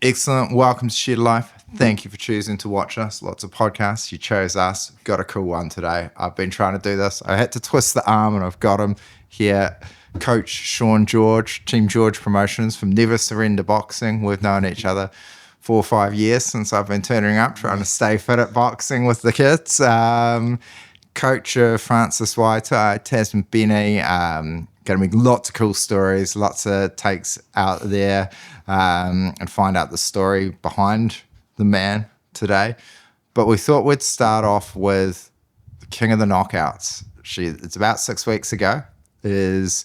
Excellent. Welcome to Shed Life. Thank you for choosing to watch us. Lots of podcasts. You chose us. Got a cool one today. I've been trying to do this. I had to twist the arm and I've got him here. Coach Shaun George, Team George Promotions from Never Surrender Boxing. We've known each other 4 or 5 years since I've been turning up, trying to stay fit at boxing with the kids. Coach Francis Waitai, Tasman Benny. Going to be lots of cool stories, lots of takes out there, and find out the story behind the man today. But we thought we'd start off with the king of the knockouts. It's about 6 weeks ago. Did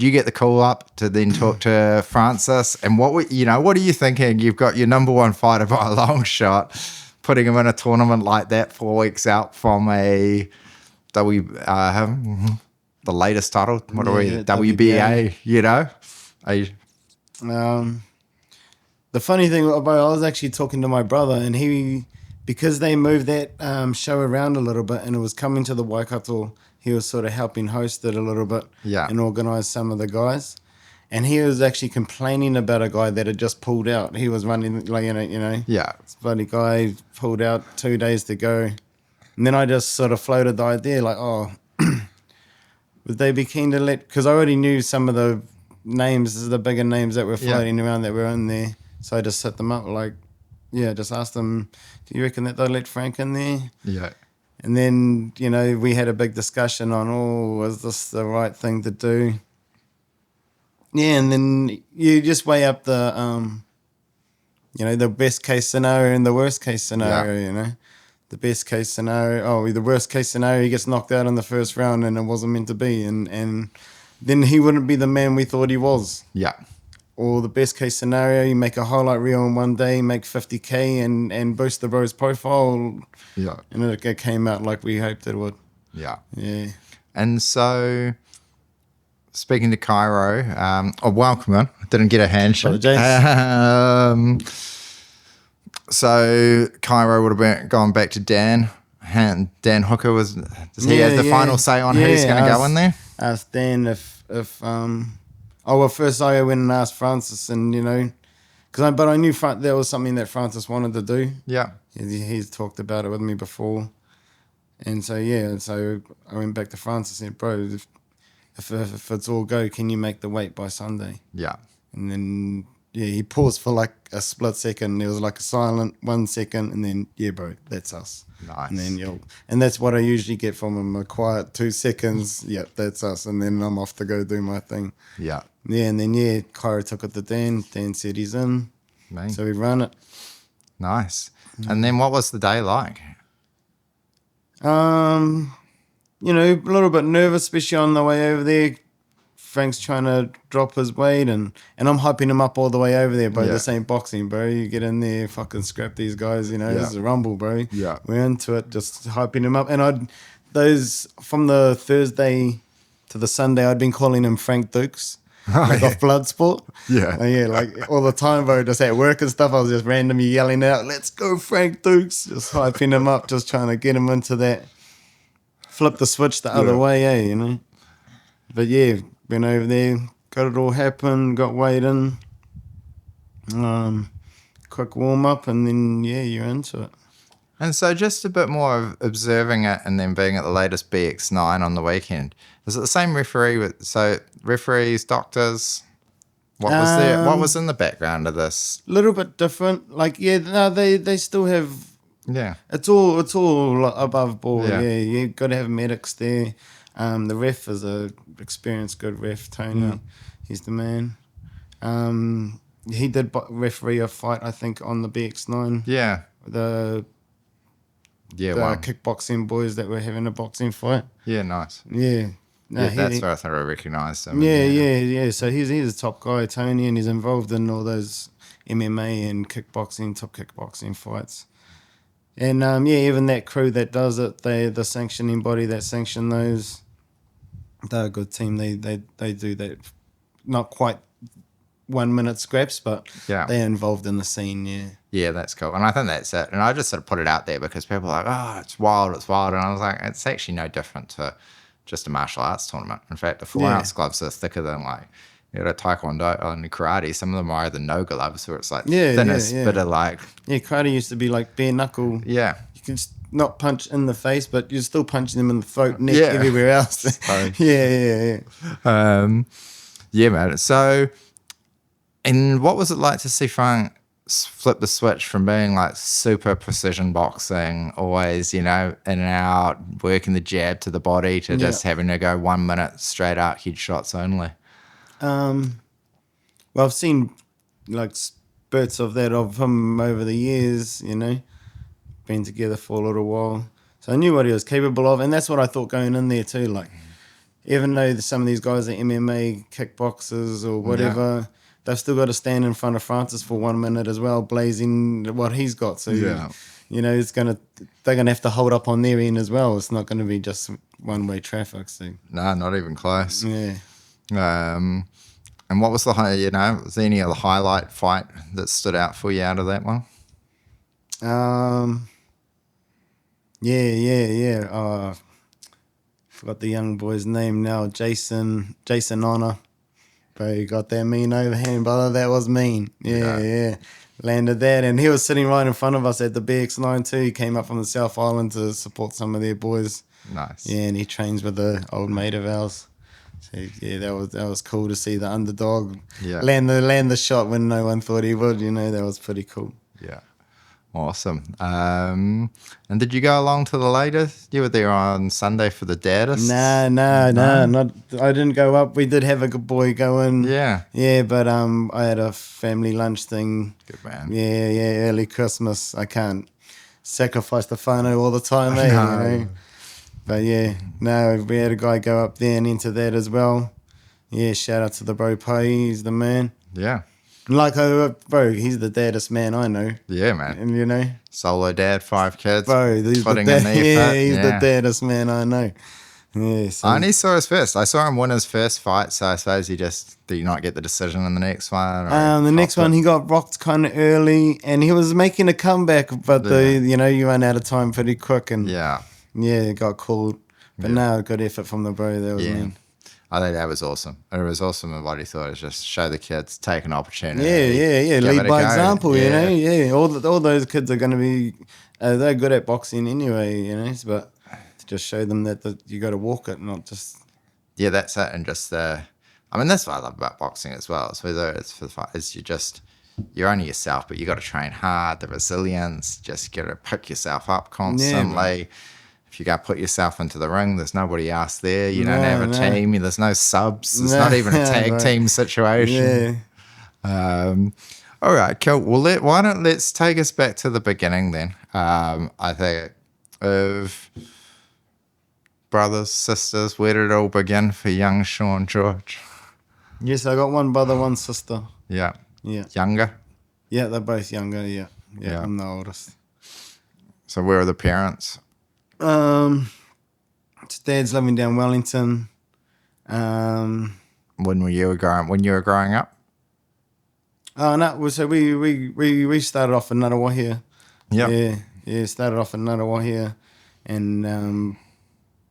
you get the call up to then talk to Francis? And what are you thinking? You've got your number one fighter by a long shot, putting him in a tournament like that 4 weeks out from the latest title. What are we? WBA, The funny thing about I was actually talking to my brother, and because they moved that show around a little bit and it was coming to the Waikato, he was sort of helping host it a little bit and organise some of the guys. And he was actually complaining about a guy that had just pulled out. He was running, this bloody guy pulled out 2 days to go. And then I just sort of floated the idea would they be keen to because I already knew some of the names, the bigger names that were floating around that were in there. So I just set them up just asked them, do you reckon that they'll let Frank in there? Yeah. And then, we had a big discussion on, was this the right thing to do? Yeah, and then you just weigh up the best case scenario and the worst case scenario, The best case scenario, the worst case scenario, he gets knocked out in the first round and it wasn't meant to be. And then he wouldn't be the man we thought he was. Yeah. Or the best case scenario, you make a highlight reel in one day, make 50K and boost the bro's profile. Yeah. And it came out like we hoped it would. Yeah. Yeah. And so, speaking to Cairo, welcome in. Didn't get a handshake. So Cairo would have been going back to Dan. Dan Hooker does he have the final say on who's going to go in there? Asked Dan first I went and asked Francis, and but I knew there was something that Francis wanted to do. Yeah, he's talked about it with me before, and so I went back to Francis and said, bro, if it's all go, can you make the weight by Sunday? Yeah, and then. Yeah, he paused for like a split second. There was like a silent 1 second, and then, yeah, bro, that's us. Nice. And then and that's what I usually get from him, a quiet 2 seconds. Yeah, that's us. And then I'm off to go do my thing. Yeah. Yeah, and then, Cairo took it to Dan. Dan said he's in. Mate. So we ran it. Nice. And then what was the day like? A little bit nervous, especially on the way over there. Frank's trying to drop his weight and I'm hyping him up all the way over there, bro. This ain't boxing, bro. You get in there, fucking scrap these guys, This is a rumble, bro. Yeah. We're into it, just hyping him up. And from the Thursday to the Sunday, I'd been calling him Frank Dukes. Off Bloodsport. Yeah. All the time, bro, just at work and stuff, I was just randomly yelling out, let's go Frank Dukes. Just hyping him up, just trying to get him into that. Flip the switch the other way, But went over there, got it all happen, got weighed in, quick warm up, and then you're into it. And so just a bit more of observing it and then being at the latest BX9 on the weekend. Is it the same referee? So referees, doctors, what was in the background of this? A little bit different. They still have. Yeah. It's all above board. Yeah. You got to have medics there. The ref is a experienced, good ref, Tony. Yeah. He's the man. He did referee a fight, I think, on the BX9. Yeah. The kickboxing boys that were having a boxing fight. Yeah, nice. Yeah. No, that's where I thought I recognised him. Yeah. So he's a top guy, Tony, and he's involved in all those MMA and kickboxing, top kickboxing fights. And even that crew that does it, the sanctioning body that sanction those, they're a good team. They do that, not quite 1 minute scraps, but they're involved in the scene. Yeah, that's cool. And I think that's it. And I just sort of put it out there because people are like, oh, it's wild. And I was like, it's actually no different to just a martial arts tournament. In fact, the 4 ounce gloves are thicker than like you know, taekwondo and karate, some of them are either no gloves or it's like Yeah, thinnest yeah. bit of like, Yeah, karate used to be like bare knuckle. yeah. You can just not punch in the face, but you're still punching them in the throat, neck, Yeah. everywhere else. So- yeah. Yeah, man. So, and what was it like to see Frank flip the switch from being like super precision boxing, always, you know, in and out, working the jab to the body, to just having to go 1 minute straight out headshots only? Well, I've seen like spurts of that of him over the years, you know, been together for a little while. So I knew what he was capable of, and that's what I thought going in there too. Like, even though some of these guys are MMA kickboxers or whatever, they've still got to stand in front of Francis for 1 minute as well, blazing what he's got. So, you know, they're gonna have to hold up on their end as well. It's not going to be just one-way traffic. So, No, not even close. yeah. And what was was there any other highlight fight that stood out for you out of that one? Yeah. Forgot the young boy's name now. Jason Honor. Bro, you got that mean overhand, brother. That was mean. Yeah. Landed that, and he was sitting right in front of us at the BX9 too. He came up from the South Island to support some of their boys. Nice. Yeah, and he trains with the old mate of ours. So yeah, that was cool to see the underdog land the shot when no one thought he would. You know, that was pretty cool. Yeah. Awesome. And did you go along to the latest? You were there on Sunday for the Daddist? Nah. I didn't go up. We did have a good boy going. Yeah. Yeah, but I had a family lunch thing. Good man. Yeah. Early Christmas. I can't sacrifice the whānau all the time, eh? No. You know? But yeah, no, we had a guy go up there and into that as well. Yeah, shout out to the bro Pai. He's the man. Yeah. Like, bro, he's the daddest man I know. Yeah, man. And you know, Solo dad, 5 kids. bro, he's putting the in the effort. he's the daddest man I know. Yeah, so. I only saw his first. I saw him win his first fight, so I suppose did you not get the decision in the next one? The next one he got rocked kind of early, and he was making a comeback, but you run out of time pretty quick, and it got called. But no, good effort from the bro. That was mean. I think that was awesome. It was awesome of what he thought. It was just show the kids, take an opportunity. Yeah. Lead by example, you know. Yeah, all those kids are going to be, they're good at boxing anyway, you know. But to just show them that you got to walk it, not just. Yeah, that's it. And just I mean, that's what I love about boxing as well. It's whether it's for the fight, is you're only yourself, but you got to train hard. The resilience, just got to pick yourself up constantly. Yeah, if you got to put yourself into the ring, there's nobody else there. You don't have a team. There's no subs. It's not even a tag team situation. Yeah. All right, cool. Well, let's take us back to the beginning then. I think of brothers, sisters. Where did it all begin for young Shaun George? Yes, I got one brother, one sister. Yeah. Yeah. Younger? Yeah, they're both younger. Yeah. I'm the oldest. So where are the parents? Dad's living down Wellington. When you were growing up? Oh no! So we started off in Ngarawahia. Yeah. Yeah. Started off in Ngarawahia, and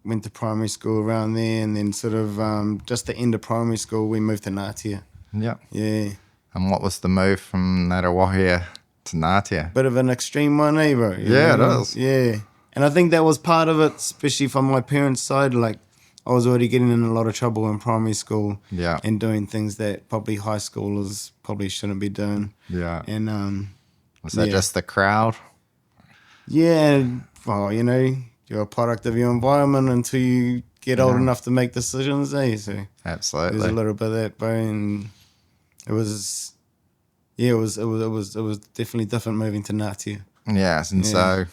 went to primary school around there, and then sort of just the end of primary school, we moved to Ngatia. Yeah. Yeah. And what was the move from Ngarawahia to Ngatia? Bit of an extreme one, eh, bro? Yeah, it is. Yeah. And I think that was part of it, especially from my parents' side. Like, I was already getting in a lot of trouble in primary school. Yeah. And doing things that probably high schoolers probably shouldn't be doing. Yeah. And was that just the crowd? Yeah. Well, you know, you're a product of your environment until you get old enough to make decisions, eh? So absolutely. There's a little bit of that, bro. And it was definitely different moving to Ngatia. Yes, and so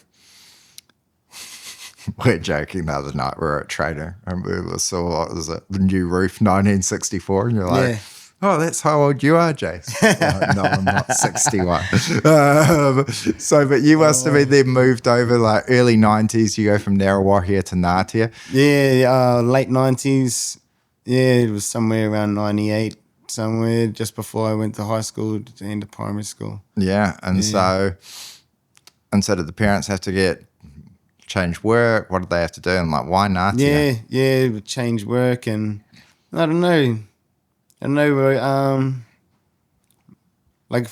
we're joking the other night. We were at Trader and we saw, what was it, the new roof 1964, and you're like, oh, that's how old you are, Jace. Like, no, I'm not 61. But you must have been then moved over like early 90s. You go from Ngarawahia to Ngatia. Yeah, late 90s. Yeah, it was somewhere around 98, somewhere just before I went to high school, to the end of primary school. Yeah, and so did the parents have to change work? What did they have to do? And like, why Ngatia? Yeah, change work, and I don't know. I know, like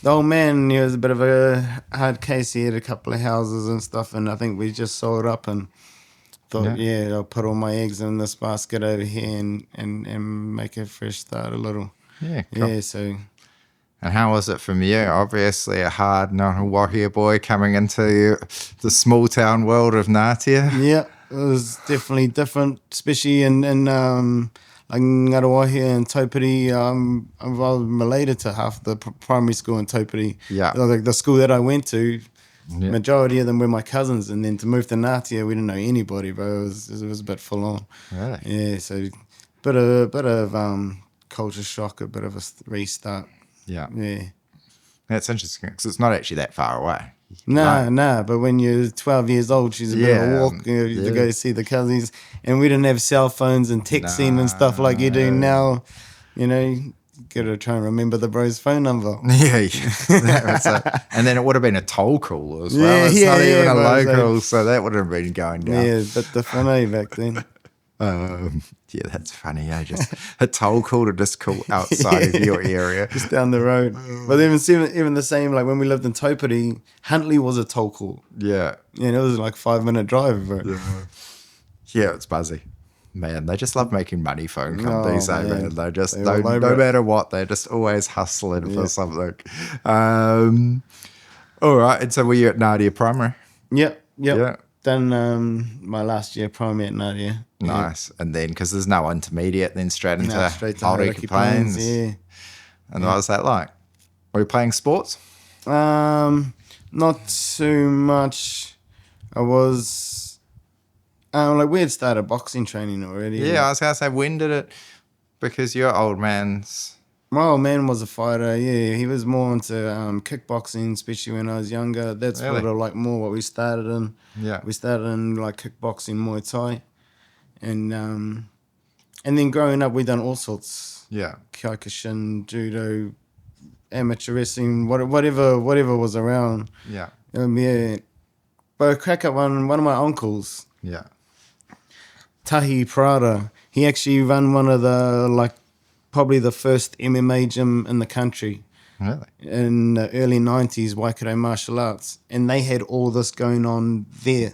the old man, he was a bit of a hard case. He had a couple of houses and stuff, and I think we just sold up and thought, I'll put all my eggs in this basket over here and make a fresh start a little. Yeah, cool. Yeah, so. And how was it from you? Obviously a hard Warrior boy coming into the small town world of Ngatea. Yeah, it was definitely different, especially in like Ngaruahi and Taupiri. I was related to half the primary school in Taupiri. Yeah. Like the school that I went to, majority of them were my cousins. And then to move to Ngatea, we didn't know anybody, bro. It was a bit full on. Really? Yeah, so bit of culture shock, a bit of a restart. Yeah. Yeah. That's interesting because it's not actually that far away. Nah, but when you're 12 years old, she's a bit of a walk to go see the cousins. And we didn't have cell phones and texting and stuff like you do now. You know, you got to try and remember the bro's phone number. Yeah. And then it would have been a toll call as well. It's not even a local, so that would have been going down. Yeah, but the funny back then. Yeah, that's funny. Yeah, just a toll call to just call outside of your area, just down the road. But even the same, like when we lived in Taupiri, Huntley was a toll call. Yeah, and it was like 5-minute drive. Bro. Yeah, it's buzzy. Man, they just love making money, phone companies. Man. They just no matter what, they're just always hustling for something. All right, and so were you at Ngatea Primary? Yep. Yeah. Done my last year primary at Ngatea. Nice. And then, because there's no intermediate, then straight into Hauraki Plains. Plains. Yeah. And what was that like? Were you playing sports? Not too much. I was, like we had started boxing training already. Yeah, I was going to say, when did it, because your old man's... My old man was a fighter, yeah. He was more into kickboxing, especially when I was younger. That's sort of like more what we started in. Yeah. We started in like kickboxing, Muay Thai. And then growing up, we done all sorts. Yeah. Kyokushin, judo, amateur wrestling, whatever was around. Yeah. Yeah. But a crack at one of my uncles. Yeah. Tahi Prada. He actually ran one of the probably the first MMA gym in the country. Really? In the early 90s, Waikato Martial Arts. And they had all this going on there.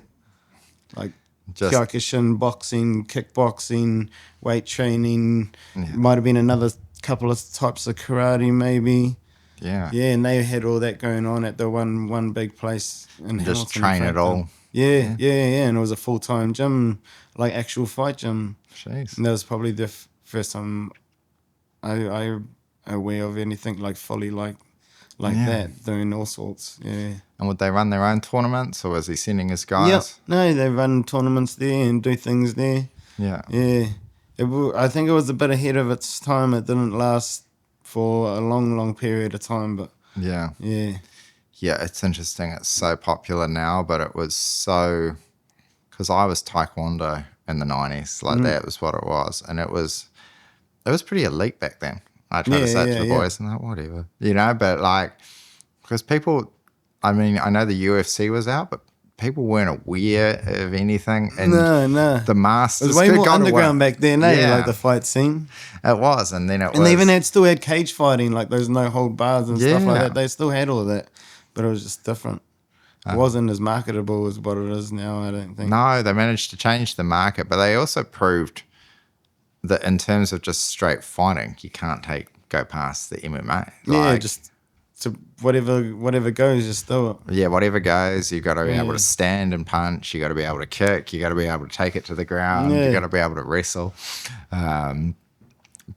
Like Kyokushin, boxing, kickboxing, weight training. Yeah. Might have been another couple of types of karate maybe. Yeah. Yeah, and they had all that going on at the one big place in Hamilton. Just train it all. Yeah. And it was a full-time gym, like actual fight gym. Jeez. And that was probably the first time I aware of anything like fully like that, doing all sorts. Yeah. And would they run their own tournaments, or was he sending his guys? Yeah. No, they run tournaments there and do things there. Yeah. Yeah. I think it was a bit ahead of its time. It didn't last for a long period of time, but yeah. Yeah, it's interesting. It's so popular now, but it was so... Because I was Taekwondo in the 90s. That was what it was. And it was pretty elite back then. I try to say it to the boys and whatever. But because people... I mean, I know the UFC was out, but people weren't aware of anything. And no. the masters... It was way more underground back then, like the fight scene. It was, and then they even still had cage fighting, like those no-hold bars and stuff like that. They still had all of that, but it was just different. It wasn't as marketable as what it is now, I don't think. No, they managed to change the market, but they also proved that in terms of just straight fighting, you can't go past the MMA. Just... So whatever goes, just do it. Yeah, whatever goes, you've got to be able to stand and punch. You got to be able to kick. You got to be able to take it to the ground. You got to be able to wrestle.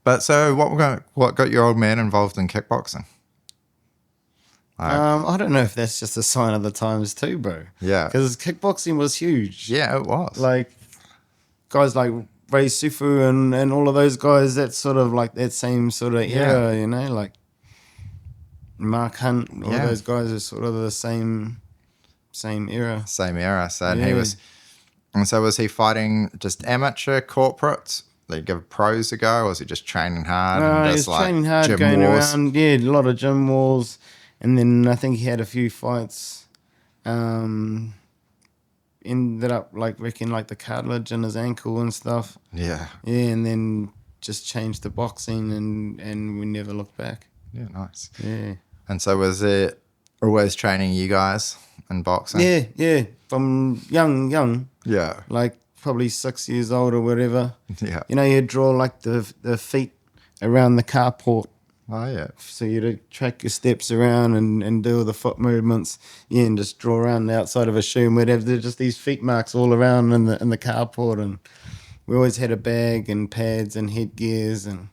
But so, what got your old man involved in kickboxing? I don't know if that's just a sign of the times too, bro. Yeah, because kickboxing was huge. Yeah, it was. Like guys like Ray Sufu and all of those guys. That's sort of like that same sort of era, like. Mark Hunt, all those guys are sort of the same era. Same era. So was he fighting just amateur corporates? They give pros a go, or was he just training hard? No, he was training hard, going around. Yeah, a lot of gym wars, and then I think he had a few fights. Ended up wrecking the cartilage in his ankle and stuff. Yeah. Yeah, and then just changed to boxing, and we never looked back. Yeah, nice. Yeah. And so was it always training you guys in boxing? Yeah. From young, Yeah. like probably 6 years old or whatever. Yeah. You know, you'd draw like the feet around the carport. Oh, yeah. So you'd track your steps around and do all the foot movements. Yeah, and just draw around the outside of a shoe. And we'd have just these feet marks all around in the carport. And we always had a bag and pads and headgears, and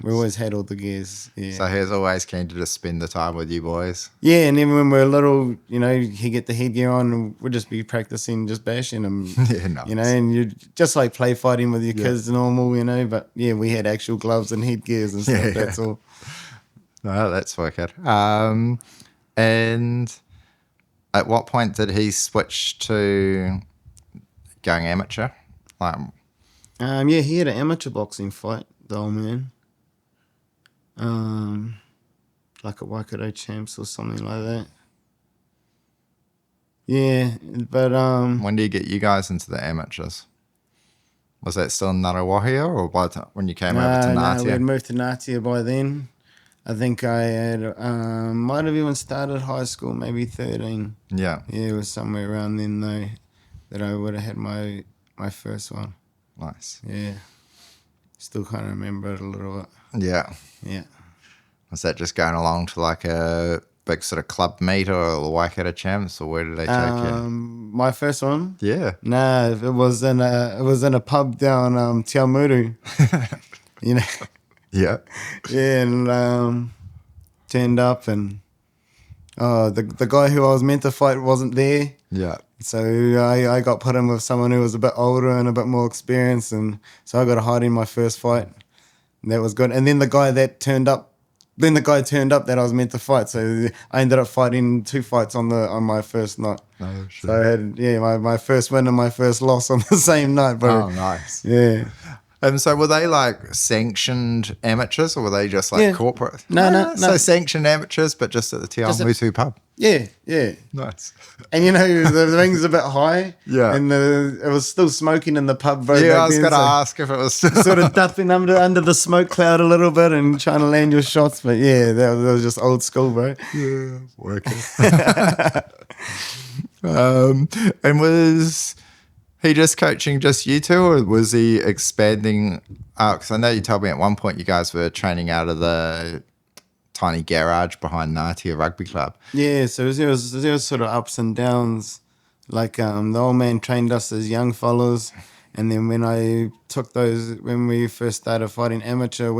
we always had all the gears. Yeah. So he was always keen to just spend the time with you boys. Yeah, and then when we were little, you know, he'd get the headgear on and we'd just be practicing, just bashing him. Yeah, nice. You know, and you just like play fighting with your kids normal, you know, but yeah, we had actual gloves and headgears and stuff, that's all. No, that's wicked. And at what point did he switch to going amateur? Yeah, he had an amateur boxing fight, the old man. Like a Waikato Champs or something like that. Yeah, but when did you get you guys into the amateurs? Was that still in Ngarawahia or by the time when you came over to Ngatea? No, we had moved to Ngatea by then. I think I had might have even started high school, maybe 13. Yeah. Yeah, it was somewhere around then though that I would have had my first one. Nice. Yeah. Still can't remember it a little bit. Yeah. Yeah. Was that just going along to like a big sort of club meet or the Waikato Champs, or where did they take you? My first one? Yeah. Nah, it was in a pub down Te Aumuru. You know. Yeah. Yeah, and turned up, and the guy who I was meant to fight wasn't there. Yeah. So I got put in with someone who was a bit older and a bit more experienced, and so I got a hide in my first fight. And that was good. And then the guy turned up that I was meant to fight. So I ended up fighting 2 fights on my first night. Oh, shit. So I had my first win and my first loss on the same night, bro. Oh, nice. Yeah. And so were they like sanctioned amateurs or were they just like corporate? No. So sanctioned amateurs, but just at the Te Aumuru pub. Yeah. Nice. And you know, the ring's a bit high. Yeah. And it was still smoking in the pub, bro. Yeah, I was going to ask if it was sort of ducking under the smoke cloud a little bit and trying to land your shots. But yeah, that was just old school, bro. Yeah, working. And was he just coaching just you two, or was he expanding out? Because I know you told me at one point you guys were training out of the tiny garage behind Ngatea Rugby Club. Yeah, so there was sort of ups and downs. Like the old man trained us as young fellas, and then when we first started fighting amateur,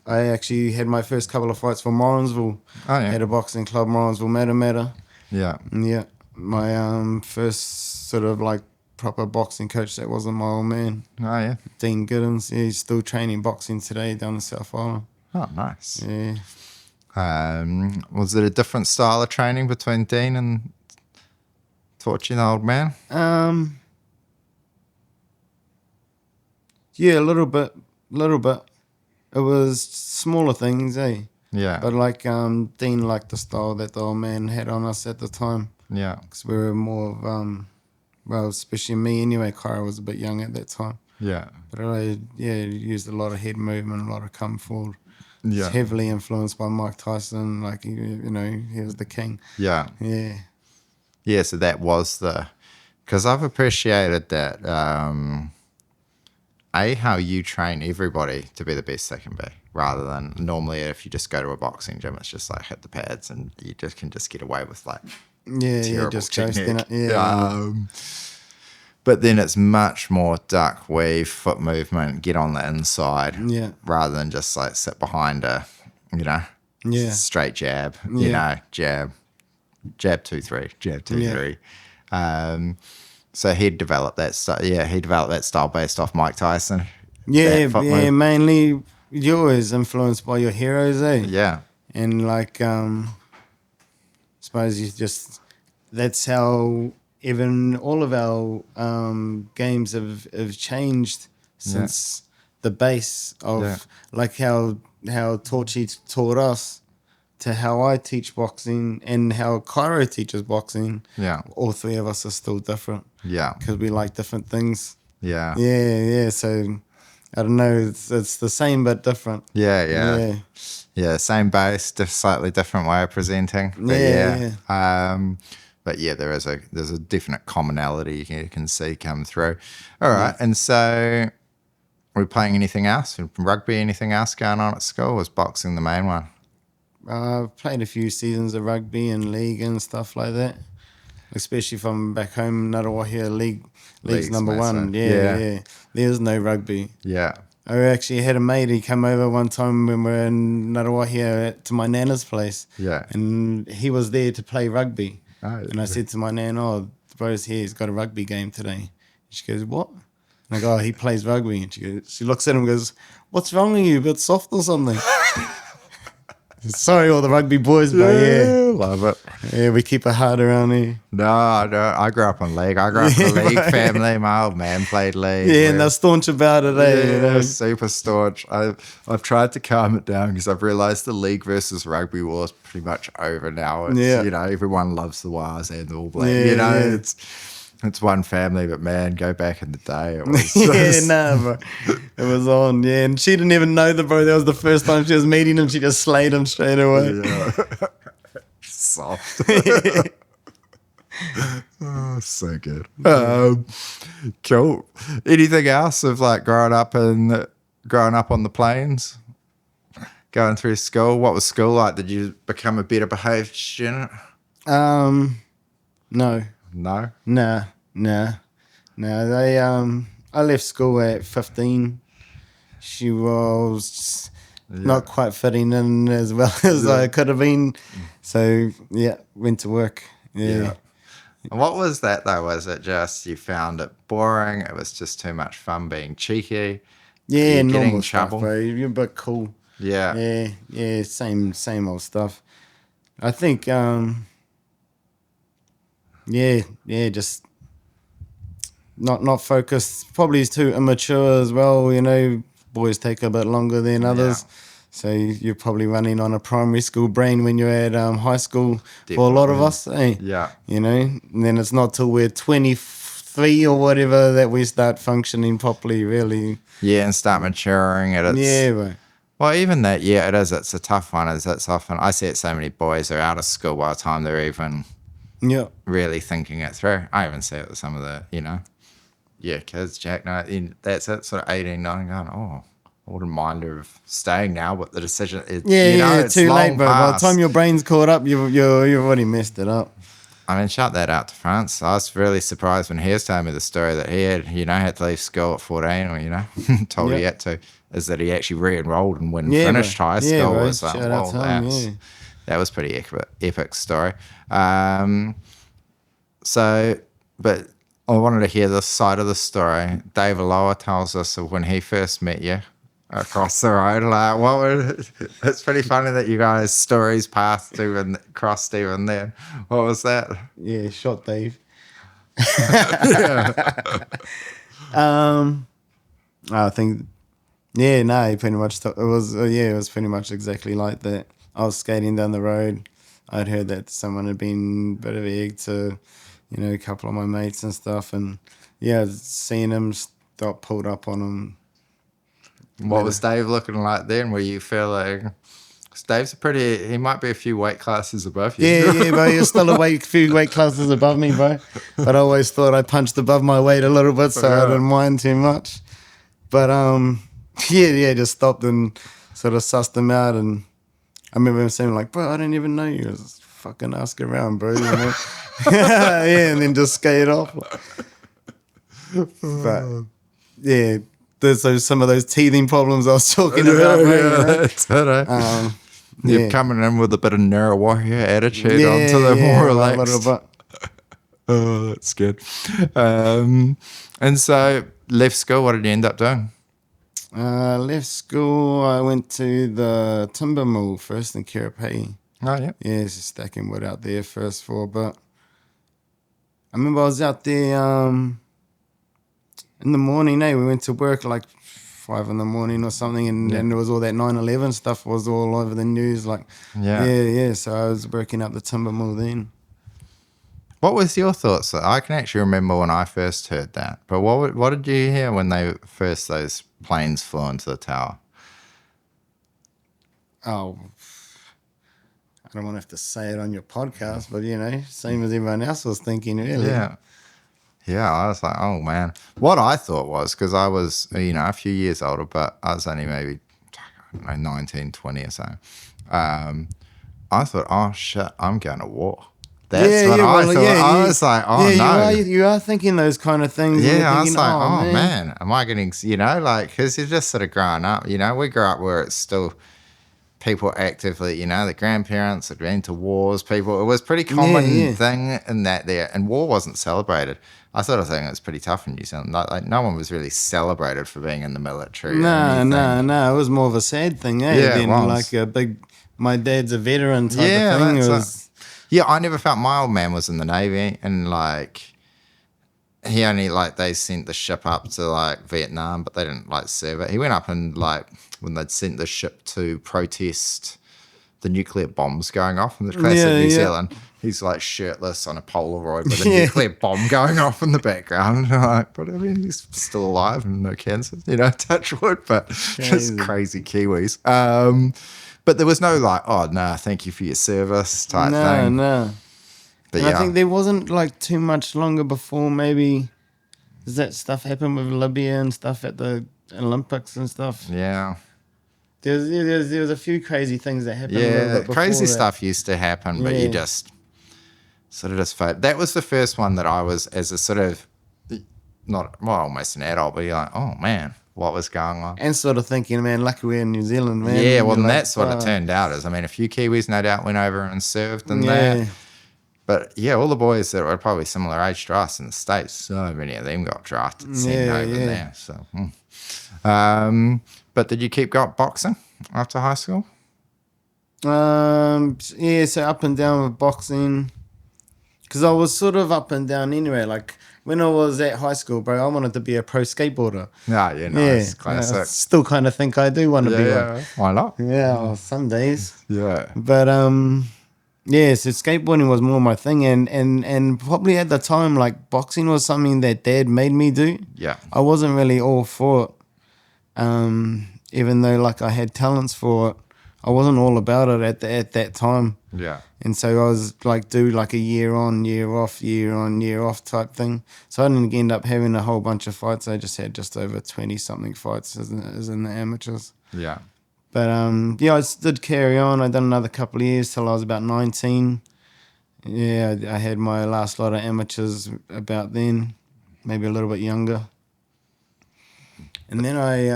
I actually had my first couple of fights for Morrinsville. Oh, yeah. At a boxing club, Morrinsville Matamata. Yeah. Yeah, my first sort of like proper boxing coach, that wasn't my old man. Oh, yeah. Dean Giddens. Yeah, he's still training boxing today down in South Island. Oh, nice. Yeah. Was it a different style of training between Dean and Torchy, the old man? Yeah, a little bit. It was smaller things, eh? Yeah. But like Dean liked the style that the old man had on us at the time. Yeah. Because we were more of, well, especially me anyway. Kyra was a bit young at that time. Yeah. But I used a lot of head movement, a lot of come forward. Yeah. It's heavily influenced by Mike Tyson. Like, you know, he was the king. Yeah. Yeah. Yeah, so that was because I've appreciated that, how you train everybody to be the best they can be, rather than normally if you just go to a boxing gym, it's just like hit the pads and you just can just get away with like just technique. coasting it. Yeah. But then it's much more duck, weave, foot movement, get on the inside, rather than just like sit behind a, straight jab, jab 2-3, jab 2-3. So he developed that style. Yeah, he developed that style based off Mike Tyson. Yeah, mainly you're always influenced by your heroes, eh? Yeah. And like, suppose that's how even all of our games have changed since the base of like how Torchy taught us to how I teach boxing and how Cairo teaches boxing. Yeah. All three of us are still different. Yeah. Because we like different things. Yeah. Yeah. So I don't know. It's the same but different. Yeah, same base, slightly different way of presenting. But there's a definite commonality you can see come through. All right, and so are we playing anything else? Rugby, anything else going on at school? Or was boxing the main one? I've played a few seasons of rugby and league and stuff like that. Especially if I'm back home, Ngaruahia League's number one. Yeah. There's no rugby. Yeah. I actually had a mate, he come over one time when we were in Ngaruahia to my nana's place. Yeah. And he was there to play rugby. Oh, and I said to my nan, the bro's here, he's got a rugby game today. And she goes, what? And I go, he plays rugby. And she looks at him and goes, what's wrong with you, a bit soft or something? Sorry, all the rugby boys, but love it. Yeah, we keep a heart around here. No, I grew up on league. I grew up in a league family. My old man played league. Yeah, and they're staunch about it, super staunch. I've tried to calm it down because I've realised the league versus rugby war is pretty much over now. It's, everyone loves the Wars and the All Blacks. It's one family, but man, go back in the day. It was bro. It was on, and she didn't even know the bro. That was the first time she was meeting him. She just slayed him straight away. Yeah. Soft. So good. Cool. Anything else of like growing up on the plains? Going through school? What was school like? Did you become a better behaved student? No. No? Nah. I left school at 15. She was not quite fitting in as well as I could have been. So, went to work. Yeah. And what was that, though? Was it just you found it boring? It was just too much fun being cheeky? Yeah, normal stuff, bro. You're a bit cool. Yeah. Yeah, same old stuff. I think... just not focused. Probably is too immature as well. Boys take a bit longer than others. Yeah. So you're probably running on a primary school brain when you're at high school. Definitely. For a lot of us, Yeah. And then it's not till we're 23 or whatever that we start functioning properly, really. Yeah, and start maturing. Right. Well, even that, it is. It's a tough one. It's often, I see it, so many boys are out of school by the time they're even... really thinking it through. I even see it with some of the, kids, Jack. No, that's it, sort of 18, 19, going, I wouldn't mind her of staying now, but the decision is, it's too late, bro. Past. By the time your brain's caught up, you've already messed it up. I mean, shout that out to France. I was really surprised when he was telling me the story that he had to leave school at 14, or, told he had to, is that he actually re-enrolled and when finished high school. Bro. Was like, that was pretty epic story. But I wanted to hear this side of the story. Dave Aloha tells us of when he first met you across the road. It's pretty funny that you guys' stories crossed even then. What was that? Yeah, shot Dave. I think, he pretty much, it was pretty much exactly like that. I was skating down the road. I'd heard that someone had been a bit of an egg to, a couple of my mates and stuff. And, seeing him got pulled up on him. What was Dave looking like then? Were you feeling... Dave's he might be a few weight classes above you. Yeah, bro. You're still a few weight classes above me, bro. But I always thought I punched above my weight a little bit, so I didn't mind too much. But, just stopped and sort of sussed him out. And I remember him saying, like, bro, I didn't even know you. I was fucking ask around, bro. And then just skate off. But, there's some of those teething problems I was talking about. That's it. You're coming in with a bit of Ngaruahia attitude onto the more relaxed. A little bit. Oh, that's good. And so, left school, what did you end up doing? Left school, I went to the timber mill first in Kiripati. Oh, yeah. Yeah, just stacking wood out there first for a bit. I remember I was out there in the morning, we went to work like 5 in the morning or something, and there was all that 9/11 stuff was all over the news. So I was working out the timber mill then. What was your thoughts? I can actually remember when I first heard that. But what did you hear when those planes flew into the tower? Oh, I don't want to have to say it on your podcast, but same as everyone else was thinking, really. Yeah. Yeah, I was like, oh man. What I thought was, because I was, a few years older, but I was only maybe, I don't know, 19, 20 or so. I thought, oh shit, I'm going to war. That's what I thought. I was like, oh no. You are thinking those kind of things. Yeah, I was like, oh man, am I getting, because you're just sort of growing up. We grew up where it's still people actively, the grandparents had been to wars, it was a pretty common thing in that there, and war wasn't celebrated. I sort of think it's pretty tough in New Zealand. Like no one was really celebrated for being in the military. No. It was more of a sad thing, eh? Yeah, then, like a big, my dad's a veteran type of thing. Yeah, I never felt my old man was in the Navy, and like he only they sent the ship up to Vietnam, but they didn't serve it. He went up and when they'd sent the ship to protest the nuclear bombs going off in the classic New Zealand. He's shirtless on a Polaroid with a nuclear bomb going off in the background. But I mean, he's still alive and no cancer, touch wood, but just crazy Kiwis. But there was no oh, no, thank you for your service type thing. No. But I think there wasn't too much longer before maybe does that stuff happen with Libya and stuff at the Olympics and stuff? Yeah. There was a few crazy things that happened. Yeah, crazy stuff used to happen, but you just sort of just felt. That was the first one that I was as a sort of almost an adult, but you're like, oh man, what was going on? And sort of thinking, man, lucky we're in New Zealand, man. Yeah, well, and that's what it turned out as. I mean, a few Kiwis no doubt went over and served in that. But yeah, all the boys that were probably similar age to us in the States, so many of them got drafted, sent over there. So, but did you keep going boxing after high school? So up and down with boxing. Because I was sort of up and down anyway. When I was at high school, bro, I wanted to be a pro skateboarder. Nice. Classic. I still kind of think I do want to be one. Yeah, why not? Yeah, well, some days. Yeah. But, so skateboarding was more my thing. And probably at the time, boxing was something that Dad made me do. Yeah. I wasn't really all for it. Even though I had talents for it, I wasn't all about it at that time. Yeah. And so I was do a year on, year off, year on, year off type thing. So I didn't end up having a whole bunch of fights. I just had just over 20 something fights as in the amateurs. Yeah. But I did carry on. I done another couple of years till I was about 19. Yeah, I had my last lot of amateurs about then, maybe a little bit younger. And then I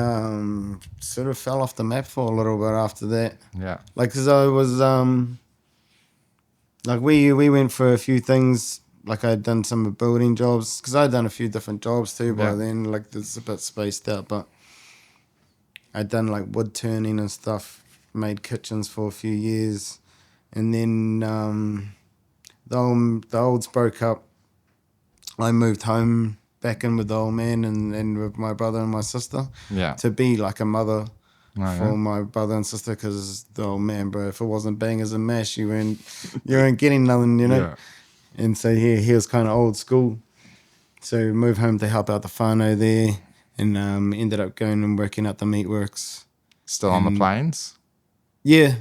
sort of fell off the map for a little bit after that. Yeah. Because I was, we went for a few things. I'd done some building jobs. Because I'd done a few different jobs too by then. It's a bit spaced out. But I'd done wood turning and stuff. Made kitchens for a few years. And then the olds broke up. I moved home back in with the old man and with my brother and my sister to be a mother for my brother and sister because the old man, bro, if it wasn't bangers and mash, you weren't getting nothing, Yeah. And so he was kind of old school. So moved home to help out the whānau there and ended up going and working at the meatworks. Still on the plains? Yeah.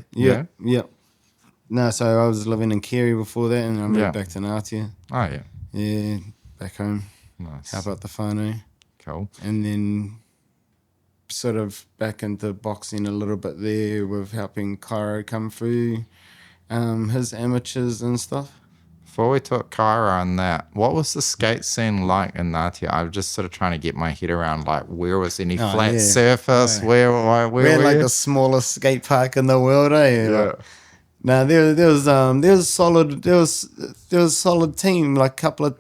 No, so I was living in Kerry before that and I moved back to Ngātia. Oh, yeah. Yeah, back home. Nice. How about the whānau? Cool. And then sort of back into boxing a little bit there with helping Cairo come through his amateurs and stuff. Before we talk Cairo on that, what was the skate scene like in Ngātia? I'm just sort of trying to get my head around where was any flat surface? Right. Where we had the smallest skate park in the world, eh? Yeah. No, there was solid team, couple of,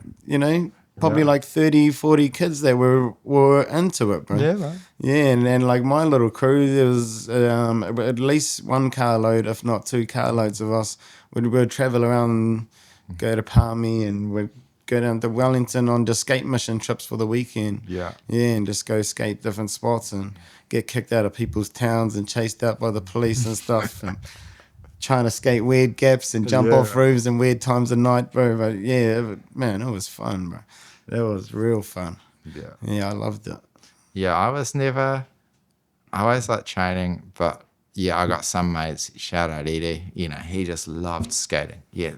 probably 30, 40 kids that were into it, bro. Yeah, man. Yeah, and my little crew, there was at least one carload, if not 2 carloads of us. We'd travel around, go to Palmy, and we'd go down to Wellington on just skate mission trips for the weekend. Yeah. Yeah, and just go skate different spots and get kicked out of people's towns and chased out by the police and stuff. And trying to skate weird gaps and jump off roofs and weird times of night, bro. But yeah, man, it was fun, bro. That was real fun. Yeah, I loved it. Yeah, I always liked training, but yeah, I got some mates, shout out Eddie, he just loved skating. Yeah.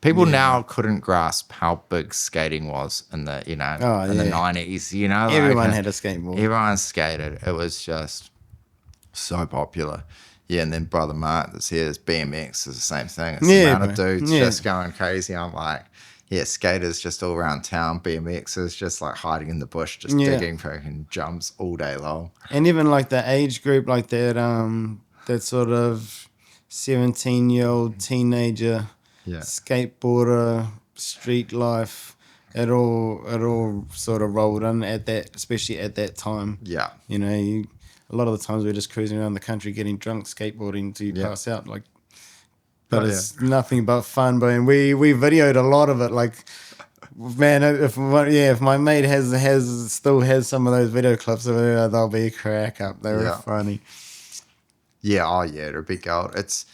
People now couldn't grasp how big skating was in the, the 90s, Everyone had a skateboard. Everyone skated. It was just so popular. Yeah, and then Brother Mark that's here, BMX is the same thing. It's the amount of dudes just going crazy. I'm like, skaters just all around town. BMX is just like hiding in the bush, just digging freaking jumps all day long. And even like the age group, like that sort of 17-year-old teenager, skateboarder, street life, it all sort of rolled in at that, especially at that time. Yeah. A lot of the times we're just cruising around the country getting drunk, skateboarding until you pass out. But it's nothing but fun, bro. And we videoed a lot of it. Like, man, if my mate still has some of those video clips of it, they'll be a crack up. They were funny. Yeah, it'll be gold. It's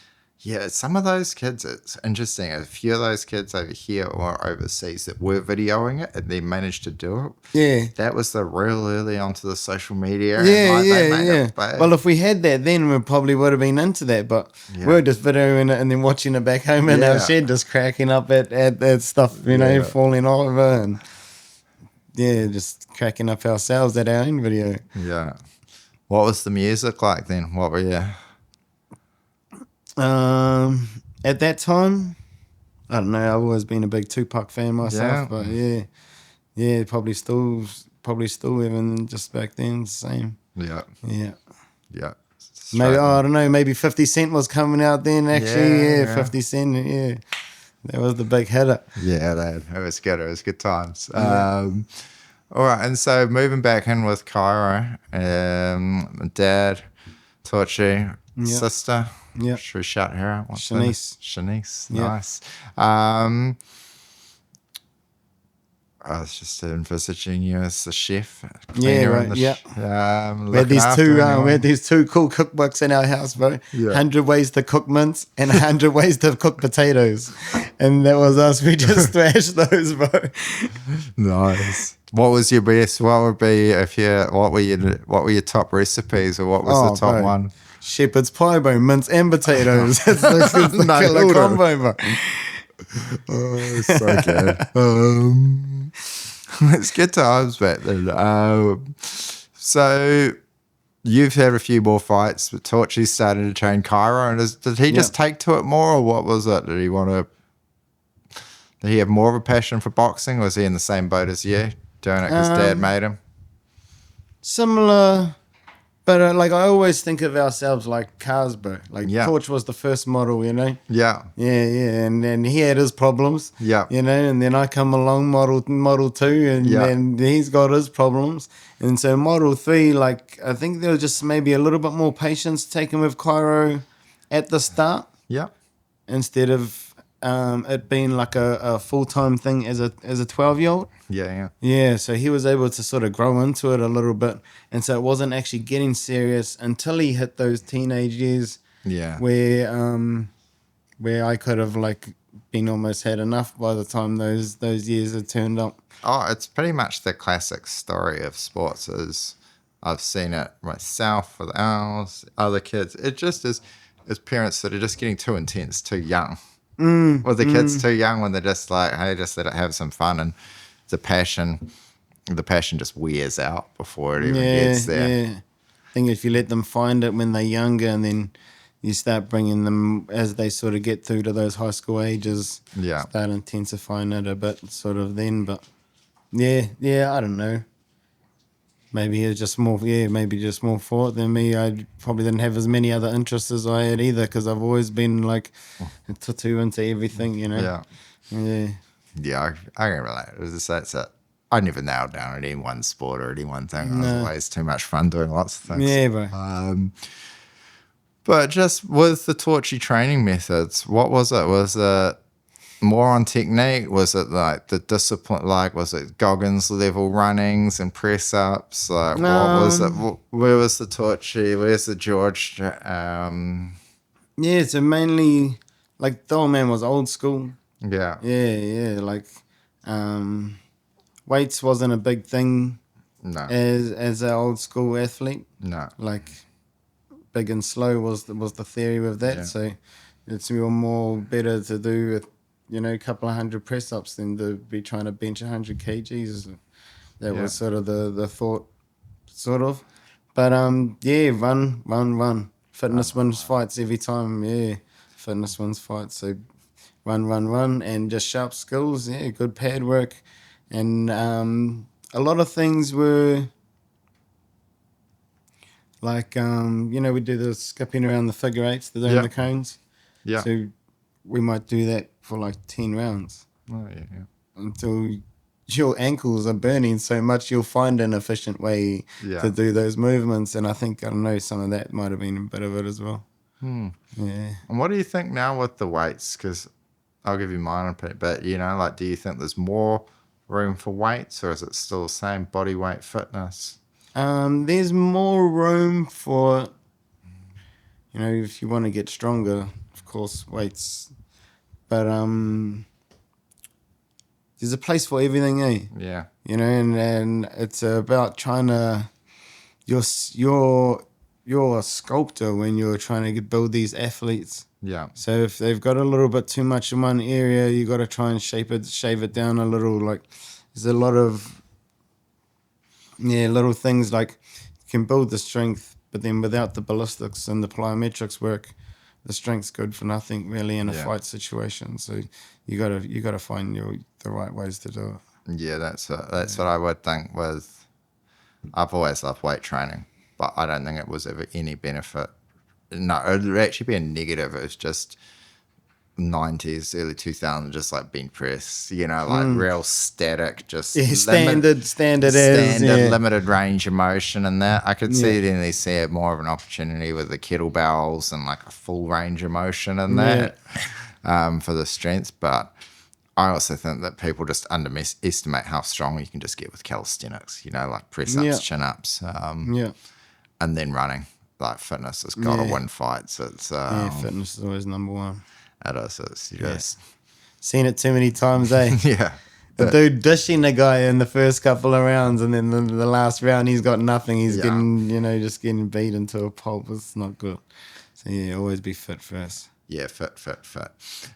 some of those kids, it's interesting. A few of those kids over here or overseas that were videoing it and they managed to do it. Yeah. That was the real early onto the social media. Yeah. Well, if we had that then, we probably would have been into that. But we were just videoing it and then watching it back home in our shed, just cracking up at stuff, falling over and just cracking up ourselves at our own video. Yeah. What was the music like then? What were you... At that time, I don't know. I've always been a big Tupac fan myself, but probably still even just back then the same. Yeah. Maybe I don't know. Maybe 50 Cent was coming out then. Actually, 50 Cent. Yeah, that was the big hitter. Yeah, it was good. It was good times. All right, and so moving back in with Cairo, dad, Torchy, sister. Yeah. Should we shout her out? Shanice. Yeah. Nice. I was just envisaging you as a chef. We had these two cool cookbooks in our house, bro. 100 ways to cook mince and 100 ways to cook potatoes. And that was us. We just thrashed those, bro. Nice. What was your best? What would be what were your top recipes, or what was the top one? Shepherd's pie, bro, mince and potatoes. That's the killer combo, bro. Oh, so good. It's good times back then. So you've had a few more fights, but Torchy's started to train Cairo. And did he just take to it more, or what was it? Did he have more of a passion for boxing, or was he in the same boat as you, doing it because dad made him? Similar. But I always think of ourselves like cars, bro. Torch was the first model, Yeah. And then he had his problems. Yeah. And then I come along, model 2, and then he's got his problems. And so model 3, I think there was just maybe a little bit more patience taken with Cairo at the start. Yeah. Instead of it being like a full-time thing as a 12-year-old. Yeah, so he was able to sort of grow into it a little bit, and so it wasn't actually getting serious until he hit those teenage years. Where I could have been almost had enough by the time those years had turned up. Oh, it's pretty much the classic story of sports. I've seen it myself with ours, other kids. It just is parents that are just getting too intense, too young. Or the kids too young when they're just hey, just let it have some fun, and the passion just wears out before it even gets there. Yeah. I think if you let them find it when they're younger, and then you start bringing them as they sort of get through to those high school ages, start intensifying it a bit sort of then. But I don't know. Maybe he was just more, for it than me. I probably didn't have as many other interests as I had either, because I've always been too into everything, Yeah, I can relate. It was just I never nailed down any one sport or any one thing. I was always too much fun doing lots of things. Yeah, bro. But just with the Torchy training methods, what was it? Was it more on technique? Was it the discipline? Was it Goggins level runnings and press ups? What was it? Where was the Torchy? Where's the George Yeah, so mainly, like, the old man was old school. Yeah. Yeah, like, weights wasn't a big thing No. as an old school athlete. No. Like, big and slow was the theory with that. Yeah. So it's more better to do with, a couple of hundred press ups than to be trying to bench 100 kgs. That was sort of the thought, sort of. But yeah, run. Fitness wins fights every time. Yeah, fitness wins fights. So run, and just sharp skills. Yeah, good pad work, and a lot of things were like we do the skipping around the figure eights, the doing the cones. Yeah. So we might do that for like 10 rounds. Oh, yeah. Until your ankles are burning so much, you'll find an efficient way to do those movements. And I think, I don't know, some of that might have been a bit of it as well. Yeah. And what do you think now with the weights? Because I'll give you mine opinion, but, like, do you think there's more room for weights, or is it still the same body weight fitness? There's more room for, if you want to get stronger, of course, weights. But there's a place for everything, eh? Yeah. And it's about trying to, you're a sculptor when you're trying to build these athletes. Yeah. So if they've got a little bit too much in one area, you got to try and shave it down a little. Like, there's a lot of little things, like you can build the strength, but then without the ballistics and the plyometrics work, the strength's good for nothing really in a fight situation. So you gotta find the right ways to do it. Yeah, that's what I would think with. I've always loved weight training, but I don't think it was ever any benefit. No, it would actually be a negative. It was just 90s, early 2000s, just like bench press, like real static, just standard limited range of motion, and that I could see it more of an opportunity with the kettlebells and like a full range of motion and that for the strength. But I also think that people just underestimate how strong you can just get with calisthenics, like press ups, chin ups, and then running. Like, fitness has got to win fights. It's fitness is always number one. It is. It's just seen it too many times, eh? yeah. The dude dishing the guy in the first couple of rounds, and then the last round he's got nothing. He's getting, just getting beat into a pulp. It's not good. So yeah, always be fit first. Yeah, fit.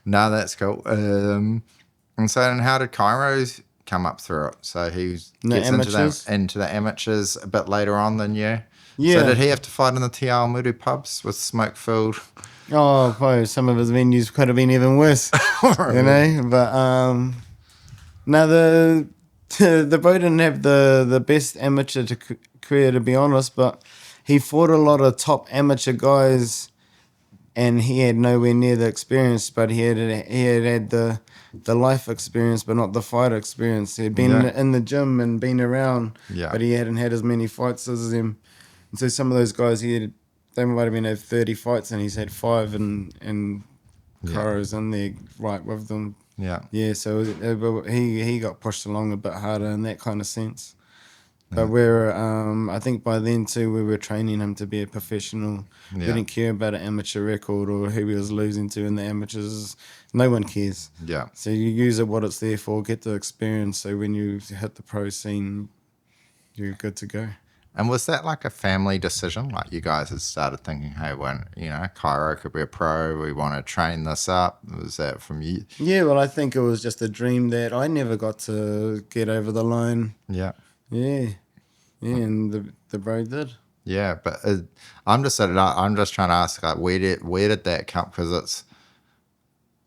No, that's cool. And so, then how did Kairos come up through it? So he gets into the amateurs a bit later on than you. Yeah. So did he have to fight in the Te Ao Muru pubs with smoke-filled? Oh, probably some of his venues could have been even worse, But now the bro didn't have the best amateur career, to be honest. But he fought a lot of top amateur guys, and he had nowhere near the experience. But he had the life experience, but not the fight experience. He had been in the gym and been around, but he hadn't had as many fights as him. And so some of those guys, they might have been had 30 fights, and he's had 5, and Kairos in there right with them. Yeah. Yeah, so he got pushed along a bit harder in that kind of sense. But we're, I think by then too, we were training him to be a professional. We didn't care about an amateur record or who he was losing to in the amateurs. No one cares. Yeah. So you use it what it's there for, get the experience. So when you hit the pro scene, you're good to go. And was that like a family decision? Like, you guys had started thinking, hey, when, Cairo could be a pro, we want to train this up. Was that from you? Yeah, well, I think it was just a dream that I never got to get over the line. Yeah. Yeah, and the bro did. Yeah, but I'm just trying to ask, like, where did that come? Because it's,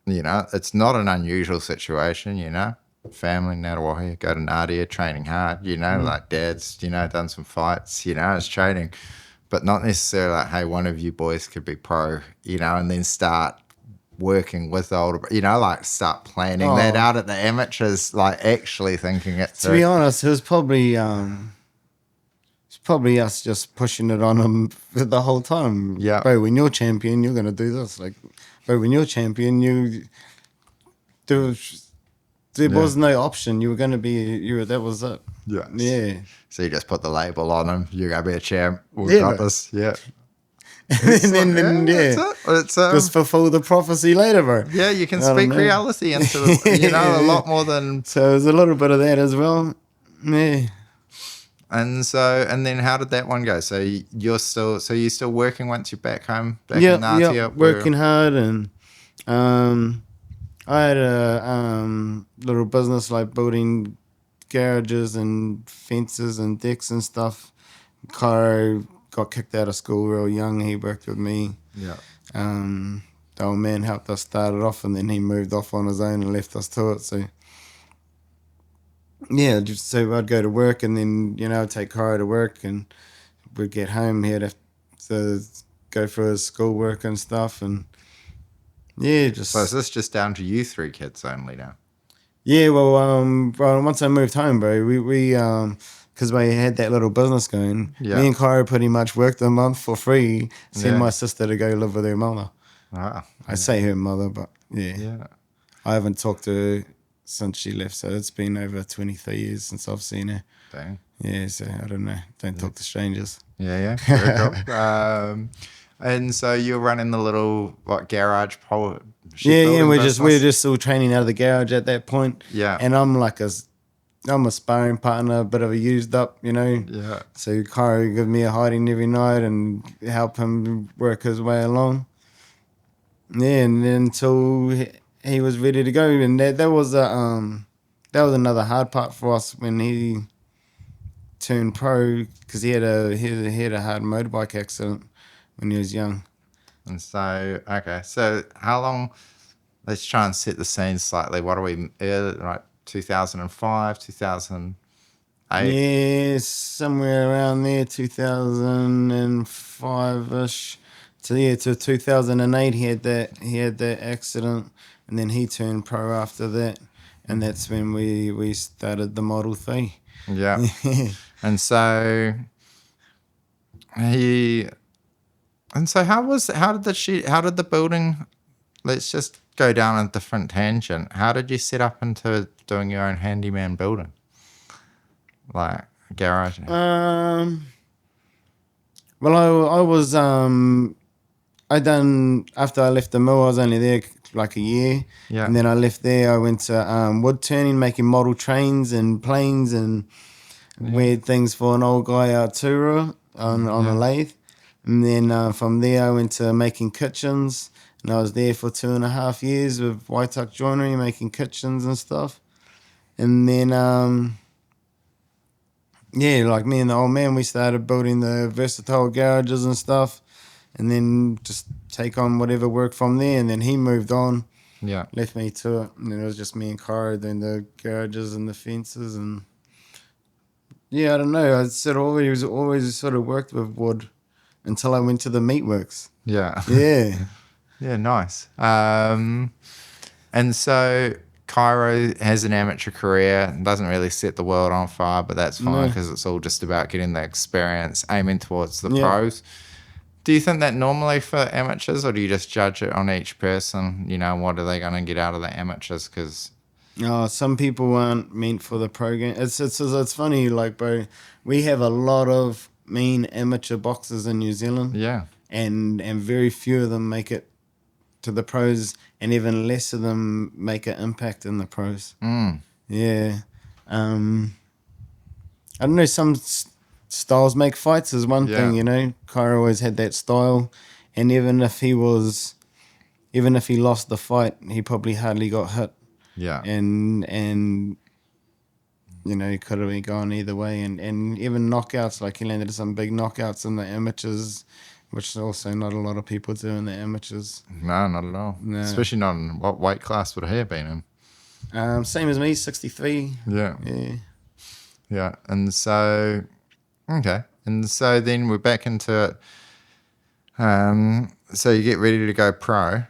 it's not an unusual situation, family, Ngātawahi, go to Nadia, training hard, like dad's, done some fights, it's training, but not necessarily like, hey, one of you boys could be pro, and then start working with older, like start planning that out at the amateurs, like actually thinking it through. To be honest, it was probably us just pushing it on him the whole time. Yeah. Bro, when you're champion, you're going to do this. Like, bro, when you're champion, there was no option. You were going to be, that was it. Yeah. Yeah. So you just put the label on him. You're going to be a champ. We've got this. Yeah. It's just fulfill the prophecy later, bro. yeah, you can I don't speak know. reality into the, a lot more than. So there's a little bit of that as well. Yeah. And then how did that one go? So you're still working once you're back home, back in Yep, Ngatea? working hard, and I had a little business like building garages and fences and decks and stuff. Cairo got kicked out of school real young. He worked with me. Yeah. The old man helped us start it off, and then he moved off on his own and left us to it. So yeah, so I'd go to work, and then I'd take Cairo to work, and we'd get home. He'd have to go for his schoolwork and stuff, and yeah, just. So is this just down to you three kids only now? Yeah, well, once I moved home, bro, we because we had that little business going. Yeah. Me and Cairo pretty much worked a month for free. Send Yeah. my sister to go live with her mother. Ah, I say her mother, but yeah. I haven't talked to her since she left, so it's been over 23 years since I've seen her. Dang. Yeah, so I don't know. Don't talk to strangers. Yeah. Very cool. And so you're running the little garage Yeah, we're just still training out of the garage at that point. Yeah. And I'm I'm a sparring partner, a bit of a used up, Yeah. So Cairo give me a hiding every night and help him work his way along. Yeah, and then until he was ready to go, and that was another hard part for us when he turned pro, because he had a hard motorbike accident when he was young. And so, okay. So how long, let's try and set the scene slightly. What are we, like 2005, 2008? Yeah, somewhere around there, 2005-ish. To 2008, he had that accident, and then he turned pro after that, and that's when we started the Model 3. Yeah. And so how did the building, let's just go down a different tangent. How did you set up into doing your own handyman building? Like a garage? Well, I was after I left the mill, I was only there like a year. Yeah. And then I left there, I went to wood turning, making model trains and planes and weird things for an old guy out Tura on a lathe. And then from there I went to making kitchens, and I was there for 2.5 years with Waitai Joinery, making kitchens and stuff. And then like me and the old man, we started building the versatile garages and stuff, and then just take on whatever work from there. And then he moved on, left me to it, and then it was just me and Cairo doing the garages and the fences. And I don't know, I always sort of worked with wood until I went to the meatworks. Yeah. Yeah. Yeah, nice. And so Cairo has an amateur career, doesn't really set the world on fire, but that's fine because it's all just about getting the experience, aiming towards the pros. Do you think that normally for amateurs, or do you just judge it on each person? What are they going to get out of the amateurs? Because some people aren't meant for the pro game. It's funny, like, bro, we have a lot of mean amateur boxers in New Zealand. Yeah. And very few of them make it to the pros, and even less of them make an impact in the pros. Yeah. I don't know, some styles make fights is one thing, Cairo always had that style, and even if he lost the fight, he probably hardly got hit. Yeah. And he could have been gone either way, and even knockouts, like he landed some big knockouts in the amateurs, which also not a lot of people do in the amateurs. No, not at all. No. Especially not in what weight class would he been in? Same as me, 63. Yeah. Yeah. Yeah. And so, okay. And so then we're back into it. So you get ready to go pro.